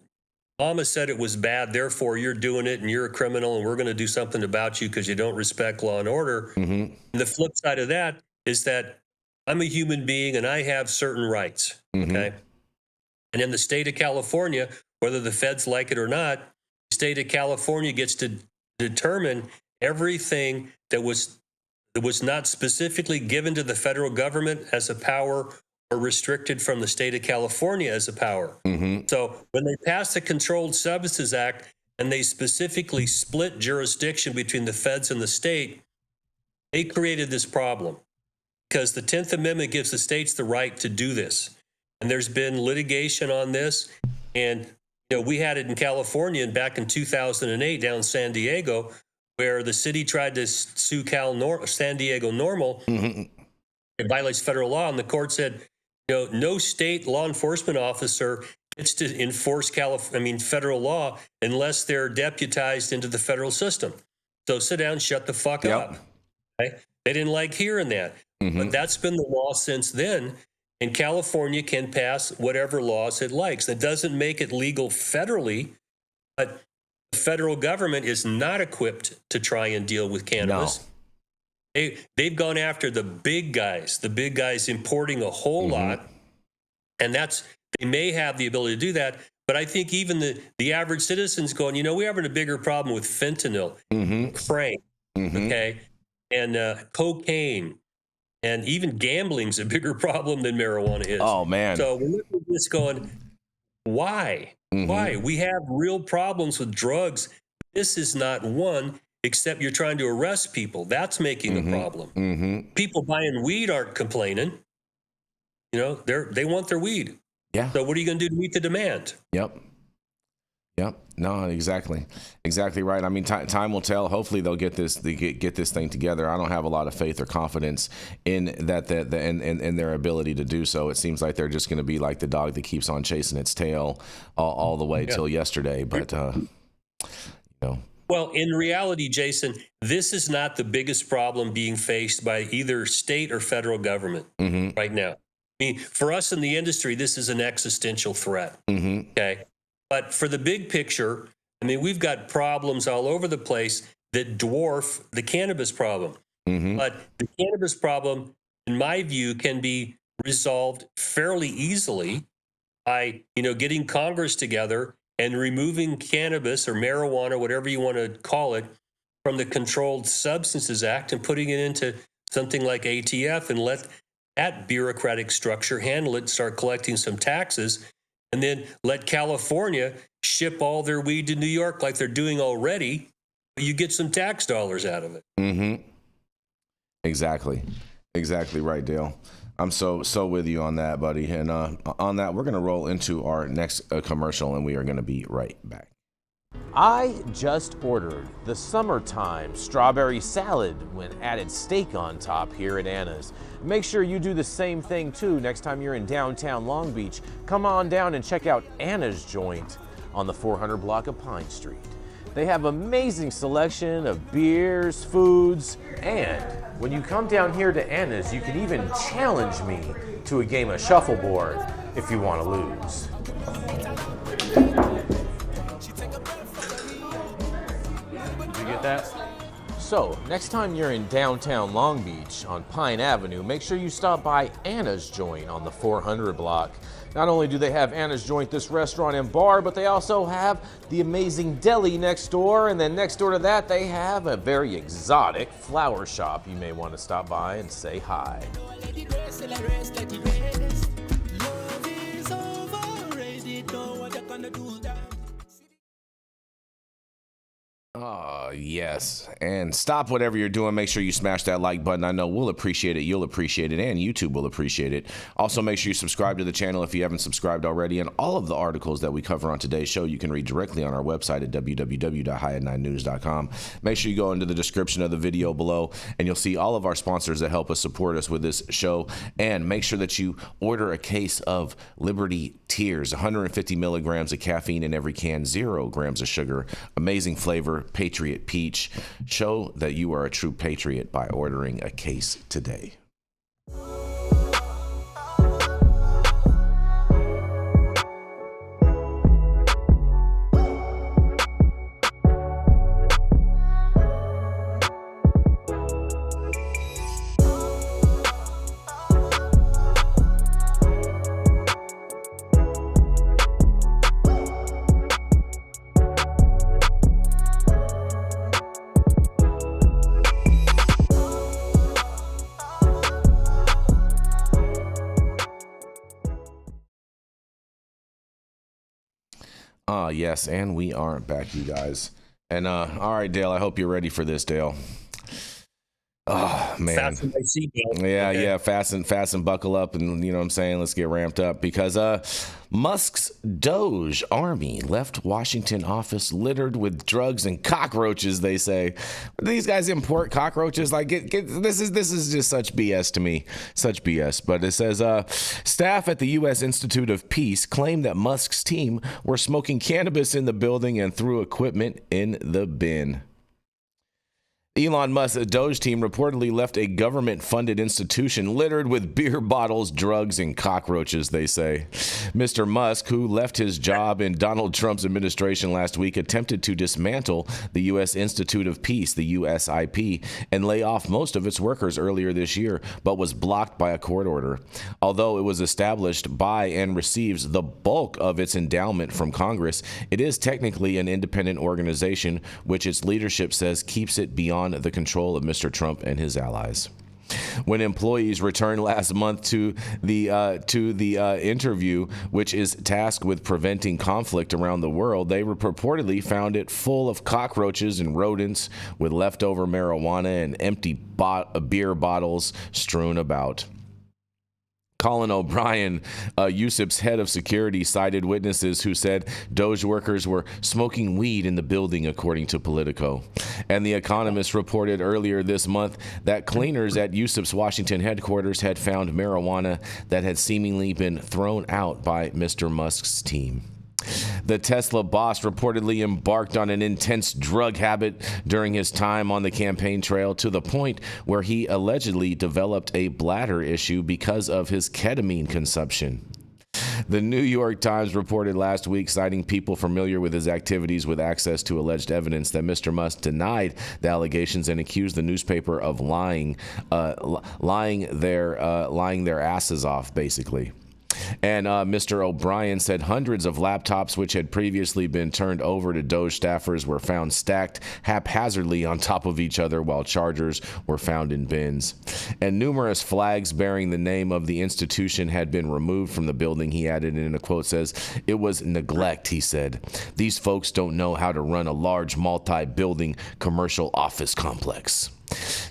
Speaker 2: Obama said it was bad, therefore you're doing it and you're a criminal and we're going to do something about you because you don't respect law and order.
Speaker 1: Mm-hmm.
Speaker 2: And the flip side of that is that I'm a human being and I have certain rights, okay? And in the state of California, whether the feds like it or not, the state of California gets to determine everything that was not specifically given to the federal government as a power or restricted from the state of California as a power.
Speaker 1: Mm-hmm.
Speaker 2: So when they passed the Controlled Substances Act and they specifically split jurisdiction between the feds and the state, they created this problem because the 10th Amendment gives the states the right to do this. And there's been litigation on this. And we had it in California back in 2008 down in San Diego, where the city tried to sue San Diego Normal.
Speaker 1: Mm-hmm.
Speaker 2: It violates federal law. And the court said, no state law enforcement officer gets to enforce federal law unless they're deputized into the federal system. So sit down, shut the fuck up. Okay? They didn't like hearing that.
Speaker 1: Mm-hmm.
Speaker 2: But that's been the law since then. And California can pass whatever laws it likes. That doesn't make it legal federally, but the federal government is not equipped to try and deal with cannabis. No. They've gone after the big guys importing a whole lot. And they may have the ability to do that. But I think even the average citizen's going, we're having a bigger problem with fentanyl, crank, okay, and cocaine. And even gambling's a bigger problem than marijuana is.
Speaker 1: Oh, man.
Speaker 2: So we're looking at this going, why? Why? We have real problems with drugs. This is not one, except you're trying to arrest people. That's making the problem. People buying weed aren't complaining. They want their weed.
Speaker 1: Yeah.
Speaker 2: So what are you going to do to meet the demand?
Speaker 1: Yep. No, exactly right. I mean, time will tell. Hopefully, they'll get this thing together. I don't have a lot of faith or confidence in that in their ability to do so. It seems like they're just going to be like the dog that keeps on chasing its tail all the way till yesterday. But
Speaker 2: Well, in reality, Jason, this is not the biggest problem being faced by either state or federal government right now. I mean, for us in the industry, this is an existential threat. Okay. But for the big picture, we've got problems all over the place that dwarf the cannabis problem. But the cannabis problem, in my view, can be resolved fairly easily by, getting Congress together and removing cannabis or marijuana, whatever you want to call it, from the Controlled Substances Act and putting it into something like ATF and let that bureaucratic structure handle it, start collecting some taxes. And then let California ship all their weed to New York like they're doing already. You get some tax dollars out of it.
Speaker 1: Exactly right, Dale. I'm so with you on that, buddy. And on that, we're going to roll into our next commercial, and we are going to be right back.
Speaker 6: I just ordered the summertime strawberry salad when added steak on top here at Anna's. Make sure you do the same thing too next time you're in downtown Long Beach. Come on down and check out Anna's joint on the 400 block of Pine Street. They have amazing selection of beers, foods, and when you come down here to Anna's, you can even challenge me to a game of shuffleboard if you want to lose. Did you get that? So, next time you're in downtown Long Beach on Pine Avenue, make sure you stop by Anna's Joint on the 400 block. Not only do they have Anna's Joint, this restaurant and bar, but they also have the amazing deli next door. And then next door to that, they have a very exotic flower shop. You may want to stop by and say hi.
Speaker 1: Yes. And stop whatever you're doing. Make sure you smash that like button. I know we'll appreciate it. You'll appreciate it. And YouTube will appreciate it. Also, make sure you subscribe to the channel if you haven't subscribed already. And all of the articles that we cover on today's show, you can read directly on our website at www.highat9news.com. Make sure you go into the description of the video below, and you'll see all of our sponsors that help us support us with this show. And make sure that you order a case of Liberty Tears, 150 milligrams of caffeine in every can, 0 grams of sugar, amazing flavor, Patriot Peach. Show that you are a true patriot by ordering a case today. Yes, and we are back, you guys. And all right, Dale, I hope you're ready for this, Dale. Oh man.
Speaker 2: Fasten my seatbelt.
Speaker 1: Yeah,
Speaker 2: Okay.
Speaker 1: yeah, fasten, buckle up, and you know what I'm saying, let's get ramped up, because Musk's Doge army left Washington office littered with drugs and cockroaches, they say. These guys import cockroaches, like this is just such BS to me. Such BS. But it says staff at the US Institute of Peace claimed that Musk's team were smoking cannabis in the building and threw equipment in the bin. Elon Musk's Doge team reportedly left a government-funded institution littered with beer bottles, drugs, and cockroaches, they say. Mr. Musk, who left his job in Donald Trump's administration last week, attempted to dismantle the U.S. Institute of Peace, the USIP, and lay off most of its workers earlier this year, but was blocked by a court order. Although it was established by and receives the bulk of its endowment from Congress, it is technically an independent organization, which its leadership says keeps it beyond the control of Mr. Trump and his allies. When employees returned last month to the interview, which is tasked with preventing conflict around the world, they reportedly found it full of cockroaches and rodents, with leftover marijuana and empty beer bottles strewn about. Colin O'Brien, USIP's head of security, cited witnesses who said Doge workers were smoking weed in the building, according to Politico. And The Economist reported earlier this month that cleaners at USIP's Washington headquarters had found marijuana that had seemingly been thrown out by Mr. Musk's team. The Tesla boss reportedly embarked on an intense drug habit during his time on the campaign trail, to the point where he allegedly developed a bladder issue because of his ketamine consumption. The New York Times reported last week, citing people familiar with his activities with access to alleged evidence, that Mr. Musk denied the allegations and accused the newspaper of lying their asses off, basically. And Mr. O'Brien said hundreds of laptops which had previously been turned over to Doge staffers were found stacked haphazardly on top of each other, while chargers were found in bins. And numerous flags bearing the name of the institution had been removed from the building, he added in a quote, says, "It was neglect," he said. "These folks don't know how to run a large multi-building commercial office complex."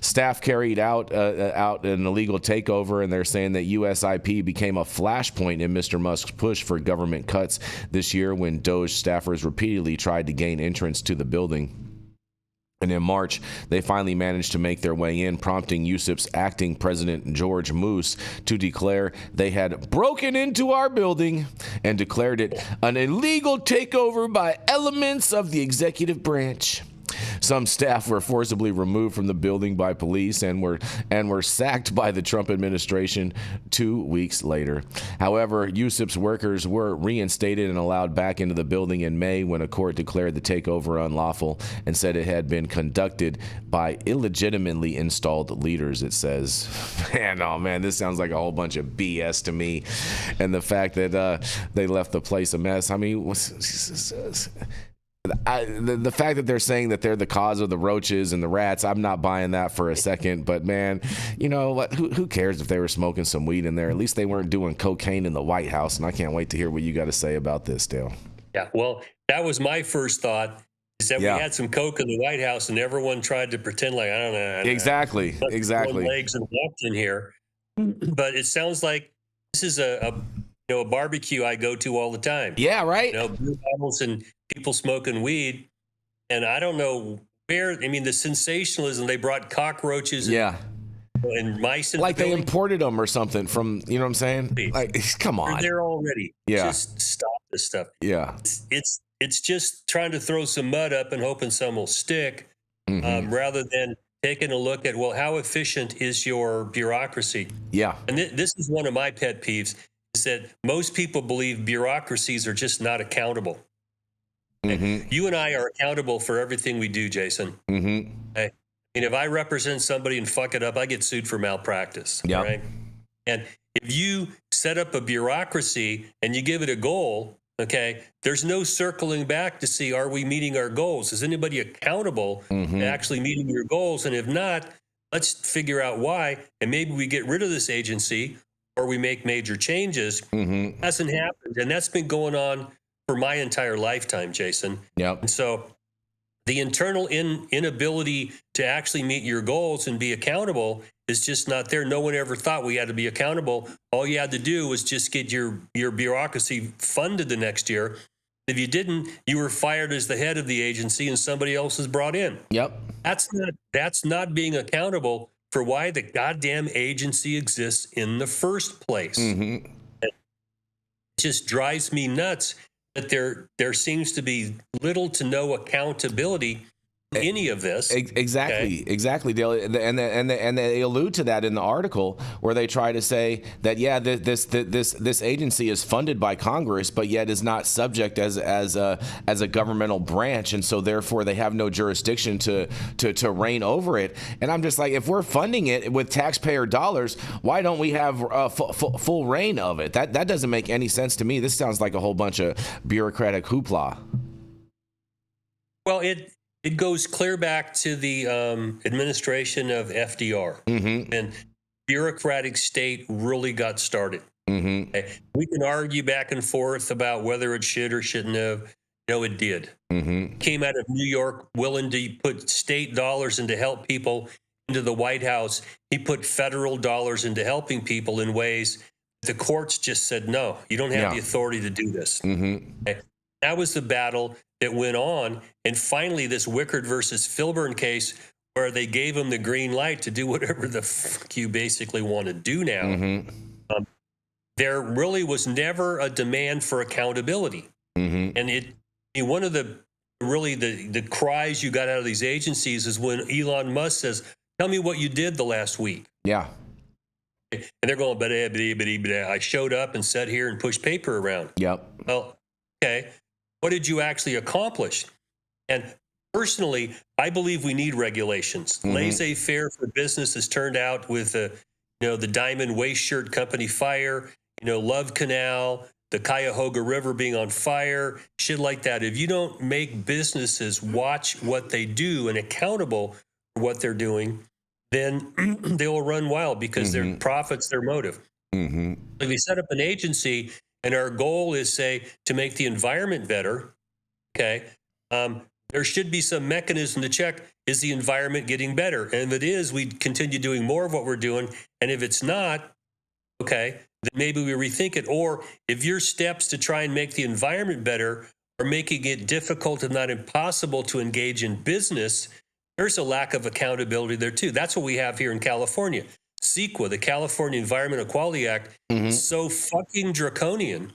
Speaker 1: Staff carried out an illegal takeover, and they're saying that USIP became a flashpoint in Mr. Musk's push for government cuts this year, when Doge staffers repeatedly tried to gain entrance to the building. And in March, they finally managed to make their way in, prompting USIP's acting president, George Moose, to declare they had broken into our building and declared it an illegal takeover by elements of the executive branch. Some staff were forcibly removed from the building by police and were sacked by the Trump administration 2 weeks later. However, USIP's workers were reinstated and allowed back into the building in May when a court declared the takeover unlawful and said it had been conducted by illegitimately installed leaders, it says. Man, oh man, this sounds like a whole bunch of BS to me. And the fact that they left the place a mess. I mean, the fact that they're saying that they're the cause of the roaches and the rats, I'm not buying that for a second. But man, you know what? Who cares if they were smoking some weed in there? At least they weren't doing cocaine in the White House. And I can't wait to hear what you got to say about this, Dale.
Speaker 2: Yeah, well, that was my first thought. Is that we had some coke in the White House and everyone tried to pretend like I don't know.
Speaker 1: Exactly.
Speaker 2: Legs and walked in here, but it sounds like this is a barbecue I go to all the time.
Speaker 1: Yeah, right.
Speaker 2: Beer bottles and people smoking weed, and I don't know where. I mean, the sensationalism. They brought cockroaches. And mice.
Speaker 1: Like they imported them or something from. You know what I'm saying? Like, come on.
Speaker 2: They're there already.
Speaker 1: Yeah.
Speaker 2: Just stop this stuff.
Speaker 1: Yeah.
Speaker 2: It's just trying to throw some mud up and hoping some will stick, rather than taking a look at, well, how efficient is your bureaucracy?
Speaker 1: Yeah.
Speaker 2: And this is one of my pet peeves, is that most people believe bureaucracies are just not accountable. You and I are accountable for everything we do, Jason. Okay? And if I represent somebody and fuck it up, I get sued for malpractice.
Speaker 1: Yeah.
Speaker 2: Right? And if you set up a bureaucracy and you give it a goal, okay, there's no circling back to see, are we meeting our goals? Is anybody accountable to actually meeting your goals? And if not, let's figure out why. And maybe we get rid of this agency or we make major changes. Hasn't happened. And that's been going on for my entire lifetime, Jason.
Speaker 1: Yep.
Speaker 2: And so the internal inability to actually meet your goals and be accountable is just not there. No one ever thought we had to be accountable. All you had to do was just get your bureaucracy funded the next year. If you didn't, you were fired as the head of the agency and somebody else was brought in.
Speaker 1: Yep.
Speaker 2: That's not being accountable for why the goddamn agency exists in the first place. It just drives me nuts that there seems to be little to no accountability in any of this.
Speaker 1: Exactly, Dale. And they allude to that in the article where they try to say that this agency is funded by Congress, but yet is not subject as a governmental branch, and so therefore they have no jurisdiction to reign over it. And I'm just like, if we're funding it with taxpayer dollars, why don't we have full reign of it? That doesn't make any sense to me. This sounds like a whole bunch of bureaucratic hoopla.
Speaker 2: Well, it goes clear back to the administration of FDR, and bureaucratic state really got started. Okay? We can argue back and forth about whether it should or shouldn't have. No, it did. Came out of New York willing to put state dollars into help people into the White House. He put federal dollars into helping people in ways the courts just said, no, you don't have the authority to do this. Okay? That was the battle that went on. And finally, this Wickard versus Filburn case, where they gave him the green light to do whatever the fuck you basically want to do now. There really was never a demand for accountability. And one of the cries you got out of these agencies is when Elon Musk says, tell me what you did the last week.
Speaker 1: Yeah.
Speaker 2: And they're going, I showed up and sat here and pushed paper around.
Speaker 1: Yep.
Speaker 2: Well, okay. What did you actually accomplish? And personally, I believe we need regulations. Laissez-faire for business has turned out with the Diamond Waist Shirt Company fire, Love Canal, the Cuyahoga River being on fire, shit like that. If you don't make businesses watch what they do and accountable for what they're doing, then they will run wild because their profit's their motive. If you set up an agency and our goal is, say, to make the environment better, okay, there should be some mechanism to check, is the environment getting better? And if it is, we continue doing more of what we're doing. And if it's not, okay, then maybe we rethink it. Or if your steps to try and make the environment better are making it difficult, if not impossible, to engage in business, there's a lack of accountability there too. That's what we have here in California. CEQA, the California Environmental Quality Act, is so fucking draconian,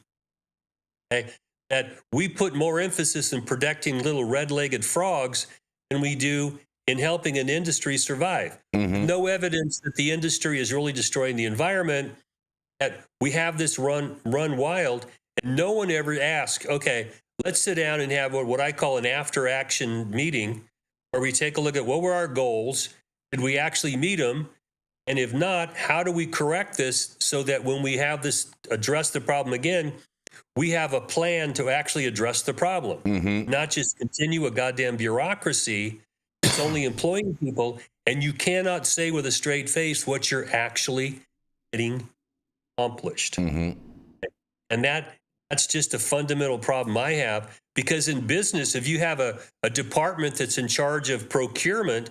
Speaker 2: okay, that we put more emphasis in protecting little red-legged frogs than we do in helping an industry survive. No evidence that the industry is really destroying the environment, that we have this run wild, and no one ever asks, okay, let's sit down and have what I call an after action meeting where we take a look at what were our goals, did we actually meet them, and if not, how do we correct this so that when we have this address the problem again, we have a plan to actually address the problem, not just continue a goddamn bureaucracy that's only employing people, and you cannot say with a straight face what you're actually getting accomplished. And that's just a fundamental problem I have, because in business, if you have a department that's in charge of procurement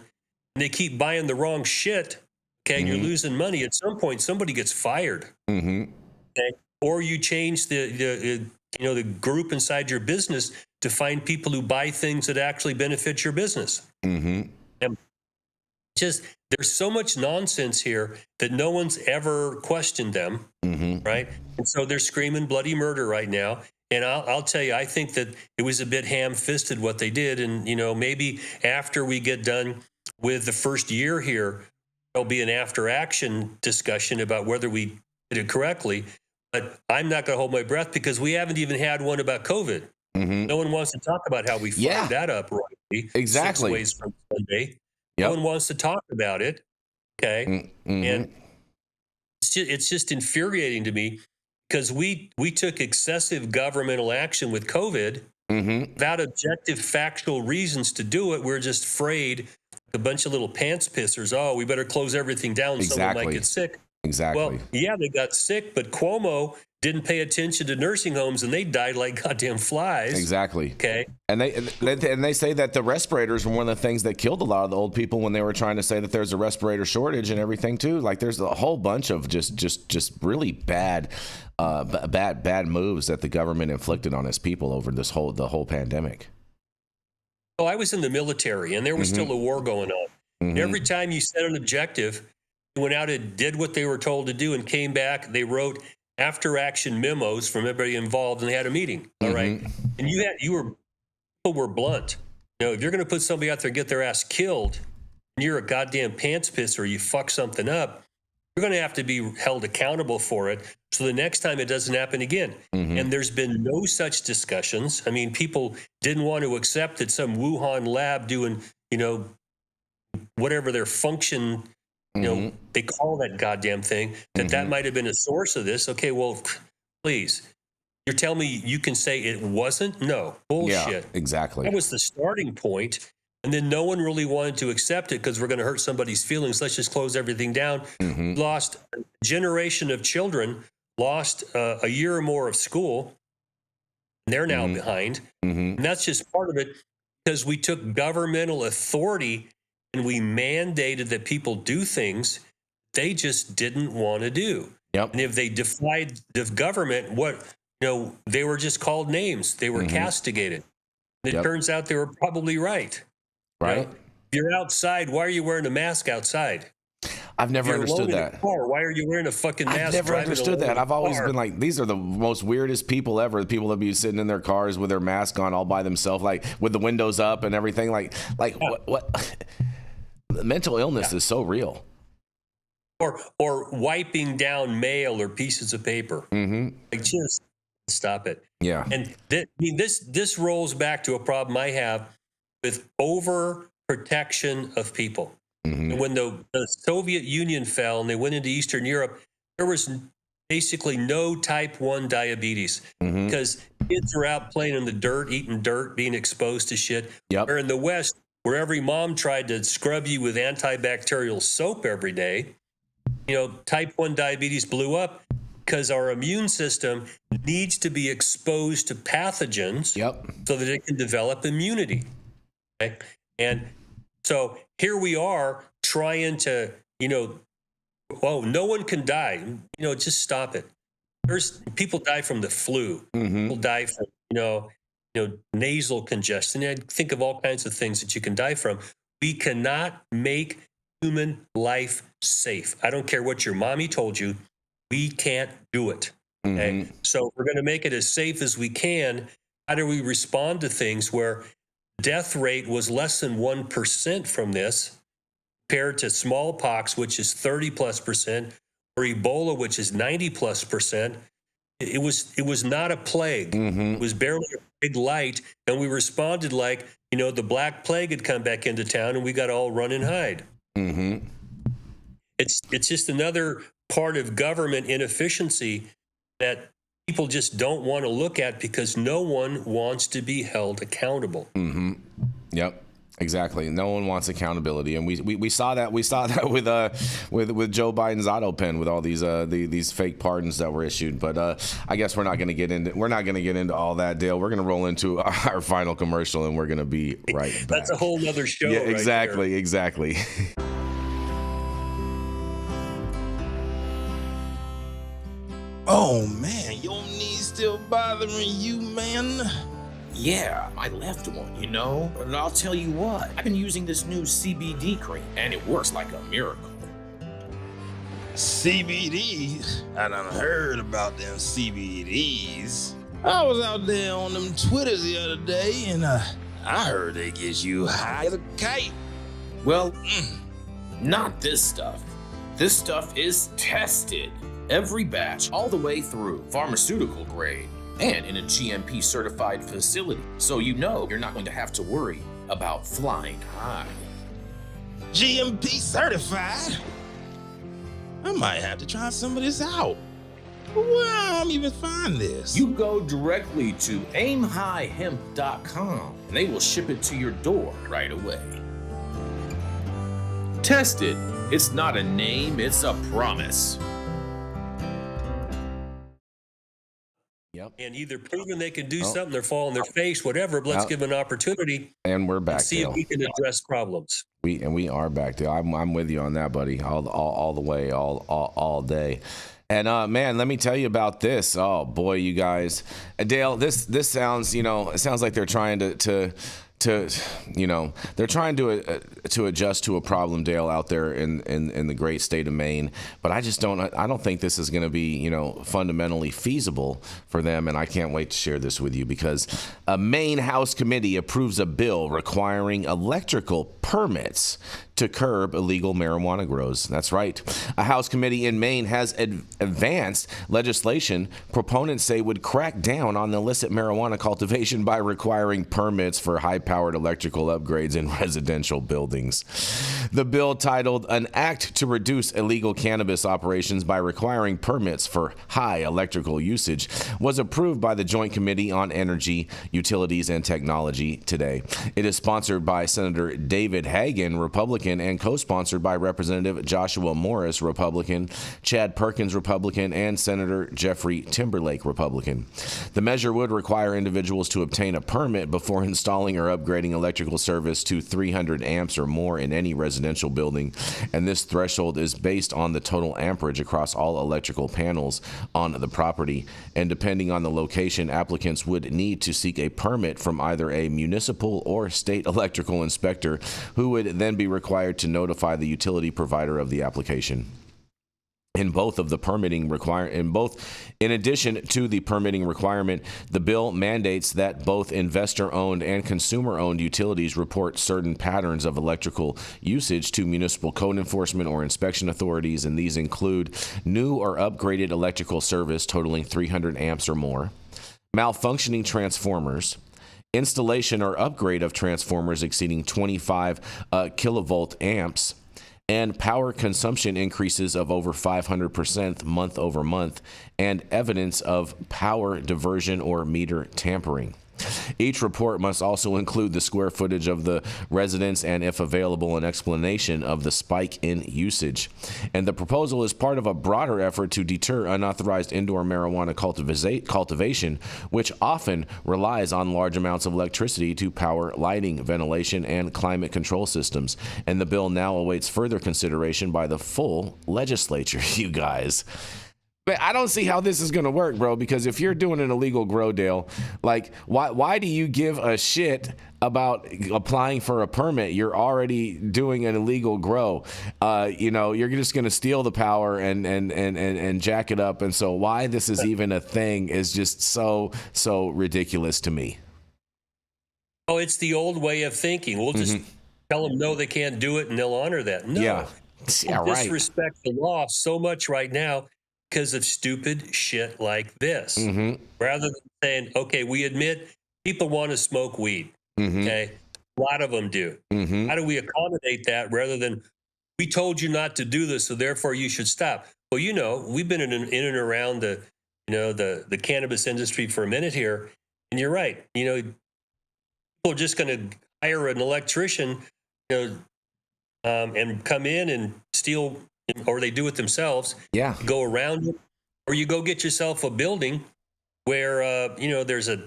Speaker 2: and they keep buying the wrong shit, okay, and you're losing money, at some point somebody gets fired. Okay? Or you change the group inside your business to find people who buy things that actually benefit your business. And just there's so much nonsense here that no one's ever questioned them, right? And so they're screaming bloody murder right now. And I'll tell you, I think that it was a bit ham-fisted what they did. And maybe after we get done with the first year here, there'll be an after-action discussion about whether we did it correctly. But I'm not going to hold my breath, because we haven't even had one about COVID. No one wants to talk about how we fucked that up, right?
Speaker 6: Exactly.
Speaker 2: 6 ways from Sunday. No one wants to talk about it. Okay. And it's just infuriating to me, because we took excessive governmental action with COVID without objective factual reasons to do it. We're just afraid, a bunch of little pants pissers. Oh, we better close everything down. Someone might get sick.
Speaker 6: Exactly.
Speaker 2: Well, yeah, they got sick, but Cuomo didn't pay attention to nursing homes, and they died like goddamn flies.
Speaker 6: Exactly.
Speaker 2: Okay.
Speaker 6: And they say that the respirators were one of the things that killed a lot of the old people when they were trying to say that there's a respirator shortage and everything too. Like there's a whole bunch of just really bad moves that the government inflicted on its people over the whole pandemic.
Speaker 2: Well, I was in the military, and there was still a war going on. Every time you set an objective, they went out and did what they were told to do and came back. They wrote after action memos from everybody involved, and they had a meeting. All right. And people were blunt. If you're going to put somebody out there and get their ass killed, and you're a goddamn pants pisser, or you fuck something up, you're going to have to be held accountable for it, so the next time it doesn't happen again. And there's been no such discussions. I mean, people didn't want to accept that some Wuhan lab doing, whatever their function, they call that goddamn thing, that might have been a source of this. Okay, well, please. You're telling me you can say it wasn't? No. Bullshit.
Speaker 6: Yeah, exactly.
Speaker 2: That was the starting point. And then no one really wanted to accept it because we're going to hurt somebody's feelings. Let's just close everything down. Lost a generation of children, lost a year or more of school. And they're now behind. And that's just part of it, because we took governmental authority and we mandated that people do things they just didn't want to do. And if they defied the government, they were just called names. They were castigated. And it turns out they were probably right. Right. If you're outside, why are you wearing a mask outside?
Speaker 6: I've never understood that.
Speaker 2: Why are you wearing a fucking mask?
Speaker 6: I've never understood that. I've always been like, these are the most weirdest people ever. The people that be sitting in their cars with their mask on all by themselves, like with the windows up and everything. What? Mental illness is so real.
Speaker 2: Or wiping down mail or pieces of paper. Like, just stop it.
Speaker 6: Yeah.
Speaker 2: And this rolls back to a problem I have with over-protection of people. And when the Soviet Union fell and they went into Eastern Europe, there was basically no type 1 diabetes because kids are out playing in the dirt, eating dirt, being exposed to shit. Where in the West, where every mom tried to scrub you with antibacterial soap every day, type 1 diabetes blew up because our immune system needs to be exposed to pathogens so that it can develop immunity. Okay? And so here we are trying to, no one can die. Just stop it. People die from the flu. People die from, nasal congestion. I think of all kinds of things that you can die from. We cannot make human life safe. I don't care what your mommy told you. We can't do it. Okay? So we're going to make it as safe as we can. How do we respond to things where death rate was less than 1% from this, compared to smallpox, which is 30+%, or Ebola, which is 90+%. It was not a plague. It was barely a big light, and we responded like, the Black Plague had come back into town, and we got to all run and hide. It's just another part of government inefficiency that people just don't want to look at because no one wants to be held accountable.
Speaker 1: Yep. Exactly. No one wants accountability, and we saw that with Joe Biden's auto pen with all these fake pardons that were issued. But I guess we're not going to get into all that, Dale. We're going to roll into our final commercial, and we're going to be right back.
Speaker 2: That's a whole other show.
Speaker 1: Yeah,
Speaker 2: right
Speaker 1: exactly,
Speaker 2: there.
Speaker 1: exactly.
Speaker 4: Oh man, your knees still bothering you, man?
Speaker 5: Yeah, my left one, And I'll tell you what, I've been using this new CBD cream, and it works like a miracle.
Speaker 4: CBDs? I done heard about them CBDs. I was out there on them Twitters the other day, and I heard they get you high as a kite.
Speaker 5: Well, not this stuff. This stuff is tested. Every batch, all the way through, pharmaceutical grade, and in a GMP certified facility. So you're not going to have to worry about flying high.
Speaker 4: GMP certified? I might have to try some of this out. Where I'm even find this?
Speaker 5: You go directly to aimhighhemp.com and they will ship it to your door right away. Tested. It's not a name, it's a promise.
Speaker 1: Yep.
Speaker 2: And either proving they can do something, they're falling on their face, whatever, but let's give them an opportunity.
Speaker 1: And we're back.
Speaker 2: And see if we can address problems.
Speaker 1: We are back, Dale. I'm with you on that, buddy. All the way, all day. And man, let me tell you about this. Oh boy, you guys, Dale. This sounds, it sounds like they're trying to they're trying to adjust to a problem, Dale, out there in the great state of Maine. But I don't think this is going to be, fundamentally feasible for them. And I can't wait to share this with you because a Maine House committee approves a bill requiring electrical permits to curb illegal marijuana grows. That's right. A House committee in Maine has advanced legislation proponents say would crack down on illicit marijuana cultivation by requiring permits for high-powered electrical upgrades in residential buildings. The bill, titled An Act to Reduce Illegal Cannabis Operations by Requiring Permits for High Electrical Usage, was approved by the Joint Committee on Energy, Utilities, and Technology today. It is sponsored by Senator David Hagan, Republican, and co-sponsored by Representative Joshua Morris, Republican, Chad Perkins, Republican, and Senator Jeffrey Timberlake, Republican. The measure would require individuals to obtain a permit before installing or upgrading electrical service to 300 amps or more in any residential building, and this threshold is based on the total amperage across all electrical panels on the property. And depending on the location, applicants would need to seek a permit from either a municipal or state electrical inspector, who would then be required to notify the utility provider of the application. In addition to the permitting requirement, the bill mandates that both investor-owned and consumer-owned utilities report certain patterns of electrical usage to municipal code enforcement or inspection authorities, and these include new or upgraded electrical service totaling 300 amps or more, malfunctioning transformers, installation or upgrade of transformers exceeding 25 kilovolt amps, and power consumption increases of over 500% month over month, and evidence of power diversion or meter tampering. Each report must also include the square footage of the residence and, if available, an explanation of the spike in usage. And the proposal is part of a broader effort to deter unauthorized indoor marijuana cultivation, which often relies on large amounts of electricity to power lighting, ventilation, and climate control systems. And the bill now awaits further consideration by the full legislature, you guys. But I don't see how this is going to work, bro, because if you're doing an illegal grow, Dale, like, why do you give a shit about applying for a permit? You're already doing an illegal grow. You're just going to steal the power and jack it up. And so why this is even a thing is just so ridiculous to me.
Speaker 2: Oh, it's the old way of thinking. We'll just tell them no, they can't do it, and they'll honor that. No,
Speaker 1: Yeah, right.
Speaker 2: disrespect the law so much right now because of stupid shit like this. Rather than saying, okay, we admit people want to smoke weed. Okay, a lot of them do. How do we accommodate that rather than we told you not to do this, so therefore you should stop? Well, you know, we've been in and around the the cannabis industry for a minute here, and you're right. You know, people are just going to hire an electrician, and come in and steal, or they do it themselves.
Speaker 1: Yeah.
Speaker 2: Go around it, or you go get yourself a building where there's a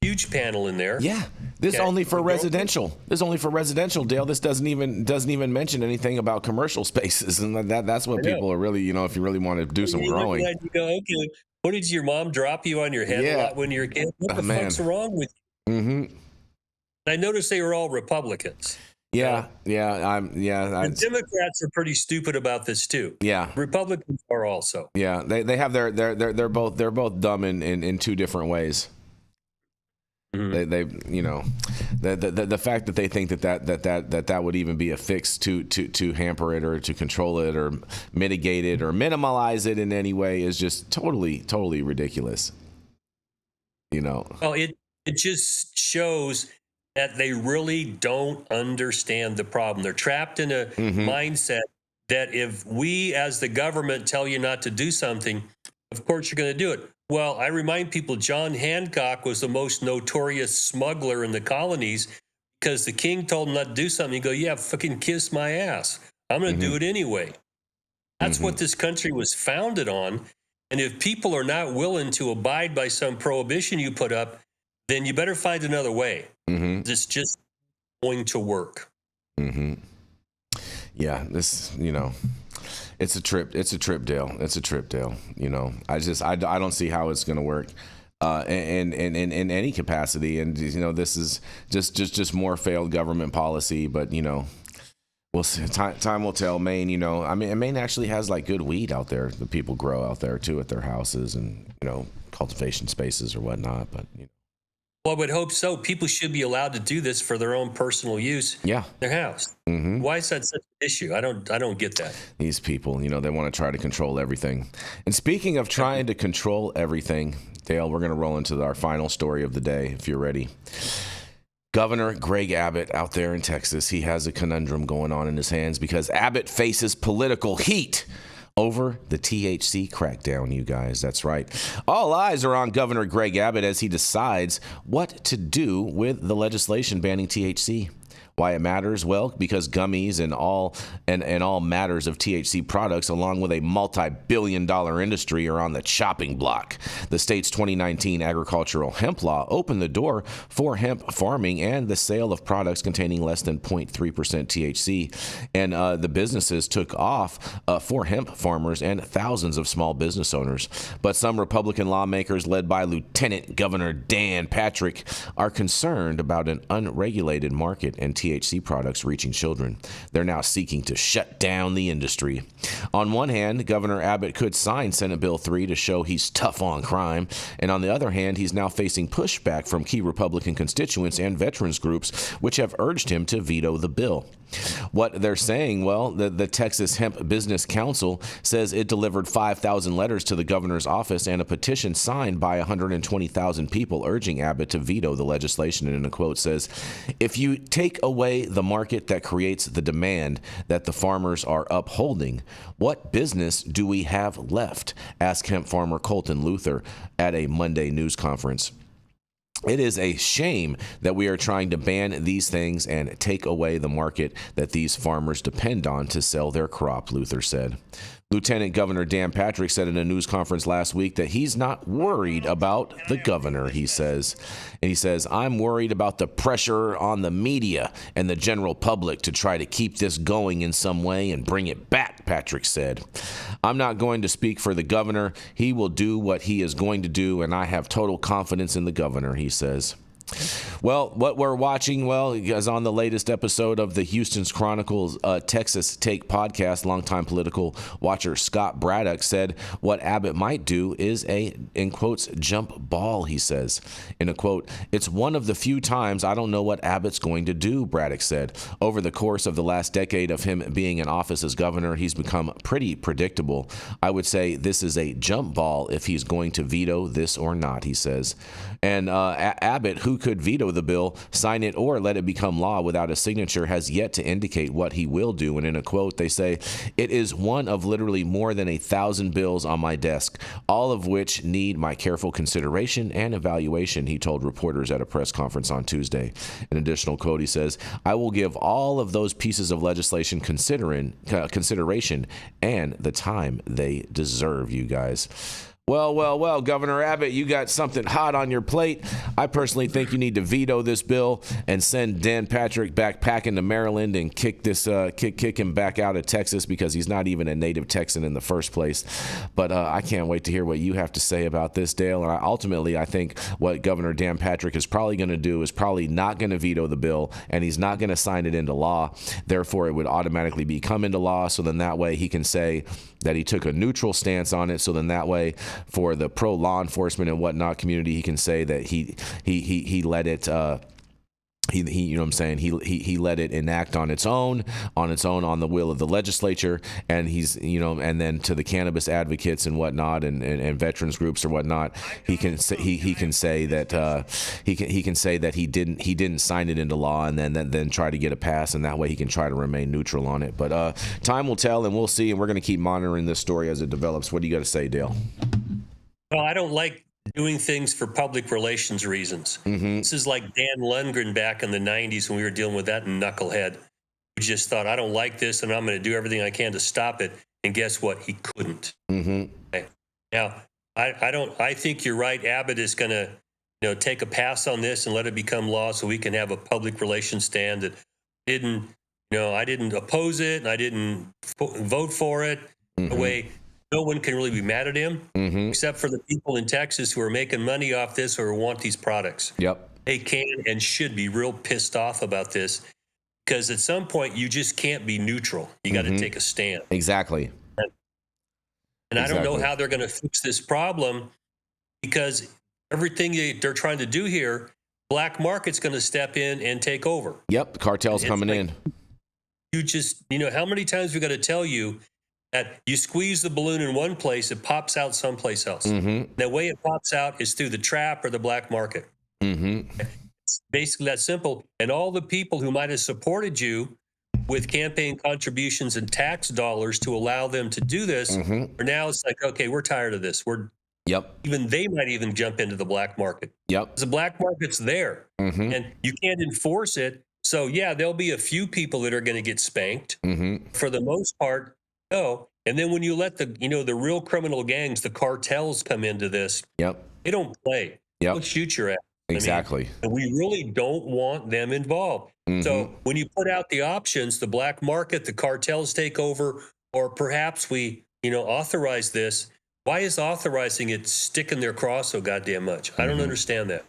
Speaker 2: huge panel in there.
Speaker 1: Yeah. This only for residential. This only for residential, Dale. This doesn't even mention anything about commercial spaces, and that's what people are really, if you really want to do some growing.
Speaker 2: You go, okay, what did your mom drop you on your head a lot when you were a kid? What the fuck's wrong with you? I noticed they were all Republicans.
Speaker 1: Yeah,
Speaker 2: The Democrats are pretty stupid about this too.
Speaker 1: Yeah,
Speaker 2: Republicans are also.
Speaker 1: Yeah, they have they're both dumb in two different ways. They the fact that they think that would even be a fix to hamper it or to control it or mitigate it or minimize it in any way is just totally ridiculous.
Speaker 2: Well, it just shows that they really don't understand the problem. They're trapped in a mindset that if we as the government tell you not to do something, of course you're going to do it. Well, I remind people John Hancock was the most notorious smuggler in the colonies because the king told him not to do something. He'd go, yeah, fucking kiss my ass. I'm going to do it anyway. That's what this country was founded on. And if people are not willing to abide by some prohibition you put up, then you better find another way. It's just going to work.
Speaker 1: Yeah, this, it's a trip. It's a trip, Dale. It's a trip, Dale. I don't see how it's going to work in any capacity. And, this is just more failed government policy. But, we'll see. Time will tell. Maine, Maine actually has like good weed out there that people grow out there too at their houses and, cultivation spaces or whatnot. But,
Speaker 2: Well, I would hope so. People should be allowed to do this for their own personal use.
Speaker 1: Yeah.
Speaker 2: Their house. Why is that such an issue? I don't get that.
Speaker 1: These people, they want to try to control everything. And speaking of trying to control everything, Dale, we're going to roll into our final story of the day, if you're ready. Governor Greg Abbott out there in Texas, he has a conundrum going on in his hands because Abbott faces political heat over the THC crackdown, you guys. That's right. All eyes are on Governor Greg Abbott as he decides what to do with the legislation banning THC. Why it matters? Well, because gummies and all matters of THC products, along with a multi-billion-dollar industry, are on the chopping block. The state's 2019 agricultural hemp law opened the door for hemp farming and the sale of products containing less than 0.3% THC. And the businesses took off for hemp farmers and thousands of small business owners. But some Republican lawmakers, led by Lieutenant Governor Dan Patrick, are concerned about an unregulated market and THC products reaching children. They're now seeking to shut down the industry. On one hand, Governor Abbott could sign Senate Bill 3 to show he's tough on crime, and on the other hand, he's now facing pushback from key Republican constituents and veterans groups, which have urged him to veto the bill. What they're saying, well, the Texas Hemp Business Council says it delivered 5,000 letters to the governor's office and a petition signed by 120,000 people urging Abbott to veto the legislation. And in a quote says, "If you take away the market that creates the demand that the farmers are upholding, what business do we have left?" asked hemp farmer Colton Luther at a Monday news conference. "It is a shame that we are trying to ban these things and take away the market that these farmers depend on to sell their crop," Luther said. Lieutenant Governor Dan Patrick said in a news conference last week that he's not worried about the governor, he says. And he says, "I'm worried about the pressure on the media and the general public to try to keep this going in some way and bring it back," Patrick said. "I'm not going to speak for the governor. He will do what he is going to do, and I have total confidence in the governor," he says. Well, what we're watching, is on the latest episode of the Houston's Chronicles Texas Take podcast. Longtime political watcher Scott Braddock said what Abbott might do is a, in quotes, jump ball, he says. In a quote, "It's one of the few times I don't know what Abbott's going to do," Braddock said. Over the course of the last decade of him being in office as governor, he's become pretty predictable. I would say this is a jump ball if he's going to veto this or not, he says. And Abbott, who could veto the bill, sign it, or let it become law without a signature, has yet to indicate what he will do. And in a quote, they say, "It is one of literally more than 1,000 bills on my desk, all of which need my careful consideration and evaluation," he told reporters at a press conference on Tuesday. An additional quote, he says, "I will give all of those pieces of legislation consideration and the time they deserve," you guys. Well, Governor Abbott, you got something hot on your plate. I personally think you need to veto this bill and send Dan Patrick back packing to Maryland and kick him back out of Texas, because he's not even a native Texan in the first place. But I can't wait to hear what you have to say about this, Dale. And ultimately, I think what Governor Dan Patrick is probably going to do is probably not going to veto the bill, and he's not going to sign it into law. Therefore, it would automatically become into law. So then that way he can say that he took a neutral stance on it. So then that way, for the pro law enforcement and whatnot community, he can say that he let it you know what I'm saying, he let it enact on its own on the will of the legislature. And he's, and then to the cannabis advocates and whatnot and veterans groups or whatnot, he can say that he didn't sign it into law, and then try to get a pass, and that way he can try to remain neutral on it. But time will tell, and we'll see, and we're going to keep monitoring this story as it develops. What do you got to say, Dale?
Speaker 2: Well, I don't like doing things for public relations reasons.
Speaker 1: Mm-hmm.
Speaker 2: This is like Dan Lundgren back in the 90s when we were dealing with that knucklehead who just thought, I don't like this and I'm going to do everything I can to stop it. And guess what? He couldn't.
Speaker 1: Mm-hmm.
Speaker 2: Okay. Now, I think you're right. Abbott is going to, take a pass on this and let it become law so we can have a public relations stand that I didn't oppose it and I didn't vote for it.
Speaker 1: Mm-hmm.
Speaker 2: The way no one can really be mad at him,
Speaker 1: mm-hmm.
Speaker 2: except for the people in Texas who are making money off this or want these products.
Speaker 1: Yep.
Speaker 2: They can and should be real pissed off about this, because at some point you just can't be neutral. You got to take a stand.
Speaker 1: Exactly.
Speaker 2: And I don't know how they're going to fix this problem, because everything they're trying to do here, black market's going to step in and take over.
Speaker 1: Yep. The cartel's coming in.
Speaker 2: You just, how many times we got to tell you that you squeeze the balloon in one place, it pops out someplace else.
Speaker 1: Mm-hmm.
Speaker 2: The way it pops out is through the trap or the black market.
Speaker 1: Mm-hmm.
Speaker 2: It's basically that simple. And all the people who might have supported you with campaign contributions and tax dollars to allow them to do this, or now it's like, okay, we're tired of this. Even they might even jump into the black market.
Speaker 1: Yep.
Speaker 2: The black market's there, and you can't enforce it. So yeah, there'll be a few people that are going to get spanked. For the most part, no. And then when you let the real criminal gangs, the cartels come into this, they don't play. They'll shoot your ass.
Speaker 1: Exactly.
Speaker 2: And we really don't want them involved. So when you put out the options, the black market, the cartels take over, or perhaps we, authorize this. Why is authorizing it sticking their cross so goddamn much? I don't understand that.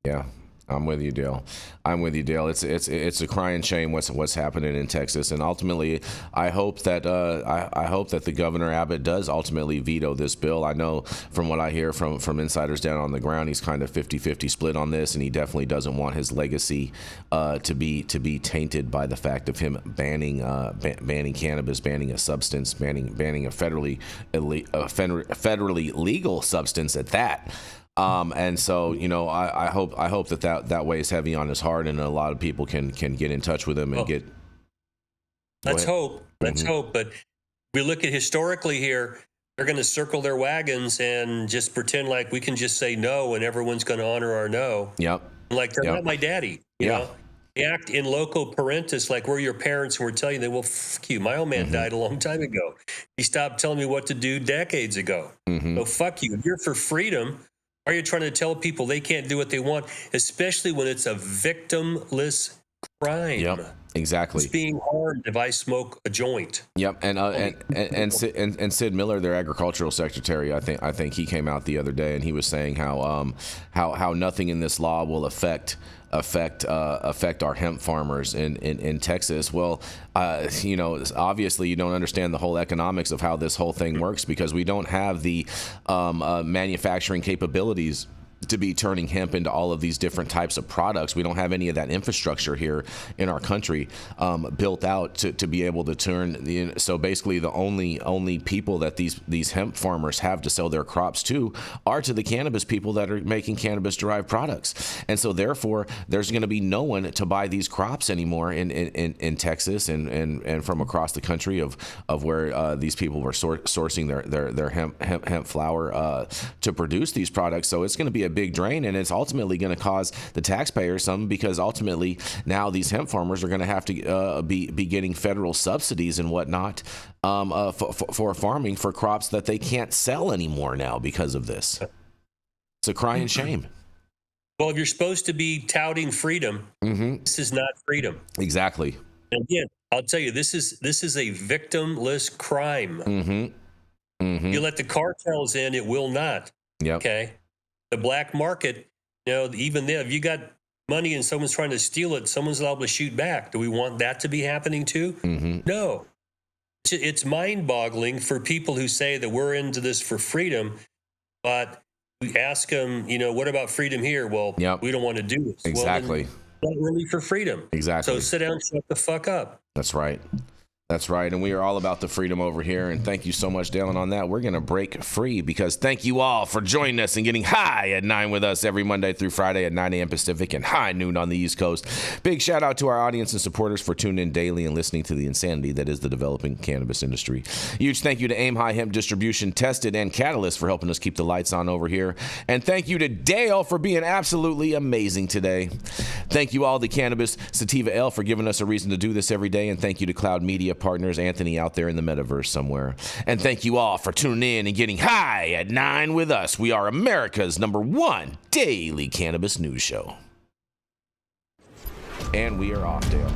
Speaker 1: Yeah. I'm with you, Dale. It's a crying shame what's happening in Texas, and ultimately, I hope that the Governor Abbott does ultimately veto this bill. I know from what I hear from insiders down on the ground, he's kind of 50-50 split on this, and he definitely doesn't want his legacy to be tainted by the fact of him banning cannabis, banning a substance, banning a federally legal substance at that. And so, I hope that weighs heavy on his heart, and a lot of people can get in touch with him and get.
Speaker 2: Let's hope. But we look at historically here, they're going to circle their wagons and just pretend like we can just say no and everyone's going to honor our no.
Speaker 1: Yep.
Speaker 2: Like they're not my daddy. You know, they act in loco parentis, like we're your parents, and we're telling you, well, fuck you. My old man died a long time ago. He stopped telling me what to do decades ago. So fuck you. If you're for freedom, are you trying to tell people they can't do what they want, especially when it's a victimless crime?
Speaker 1: Yep.
Speaker 6: Exactly.
Speaker 2: Who's being harmed if I smoke a joint?
Speaker 6: Yep, and Sid Miller, their agricultural secretary, I think he came out the other day and he was saying how nothing in this law will affect our hemp farmers in Texas. Well, obviously you don't understand the whole economics of how this whole thing works, because we don't have the manufacturing capabilities to be turning hemp into all of these different types of products. We don't have any of that infrastructure here in our country built out to be able to turn. So basically, the only people that these hemp farmers have to sell their crops to are to the cannabis people that are making cannabis-derived products. And so therefore, there's going to be no one to buy these crops anymore in Texas and from across the country of where these people were sourcing their hemp flower to produce these products. So it's going to be a big drain, and it's ultimately going to cause the taxpayers some, because ultimately now these hemp farmers are going to have to be getting federal subsidies and whatnot for farming for crops that they can't sell anymore now because of this. It's a crying shame.
Speaker 2: Well, if you're supposed to be touting freedom, this is not freedom.
Speaker 6: Exactly.
Speaker 2: And again, I'll tell you, this is a victimless crime. You let the cartels in, it will not.
Speaker 6: Yep.
Speaker 2: Okay. The black market, even there, if you got money and someone's trying to steal it, someone's liable to shoot back. Do we want that to be happening too? No. It's mind-boggling for people who say that we're into this for freedom, but we ask them, what about freedom here? Well, we don't want to do this.
Speaker 6: Exactly.
Speaker 2: Well, not really for freedom.
Speaker 6: Exactly.
Speaker 2: So sit down and shut the fuck up.
Speaker 6: That's right. That's right. And we are all about the freedom over here. And thank you so much, Dalen, on that. We're going to break free, because thank you all for joining us and getting high at 9 with us every Monday through Friday at 9 a.m. Pacific and high noon on the East Coast. Big shout out to our audience and supporters for tuning in daily and listening to the insanity that is the developing cannabis industry. Huge thank you to Aim High Hemp Distribution, Tested, and Catalyst for helping us keep the lights on over here. And thank you to Dale for being absolutely amazing today. Thank you all to Cannabis Sativa L for giving us a reason to do this every day. And thank you to CloudMedia.Partners, Anthony out there in the metaverse somewhere. And thank you all for tuning in and getting high at 9 with us. We are America's #1 daily cannabis news show. And we are off, Dale.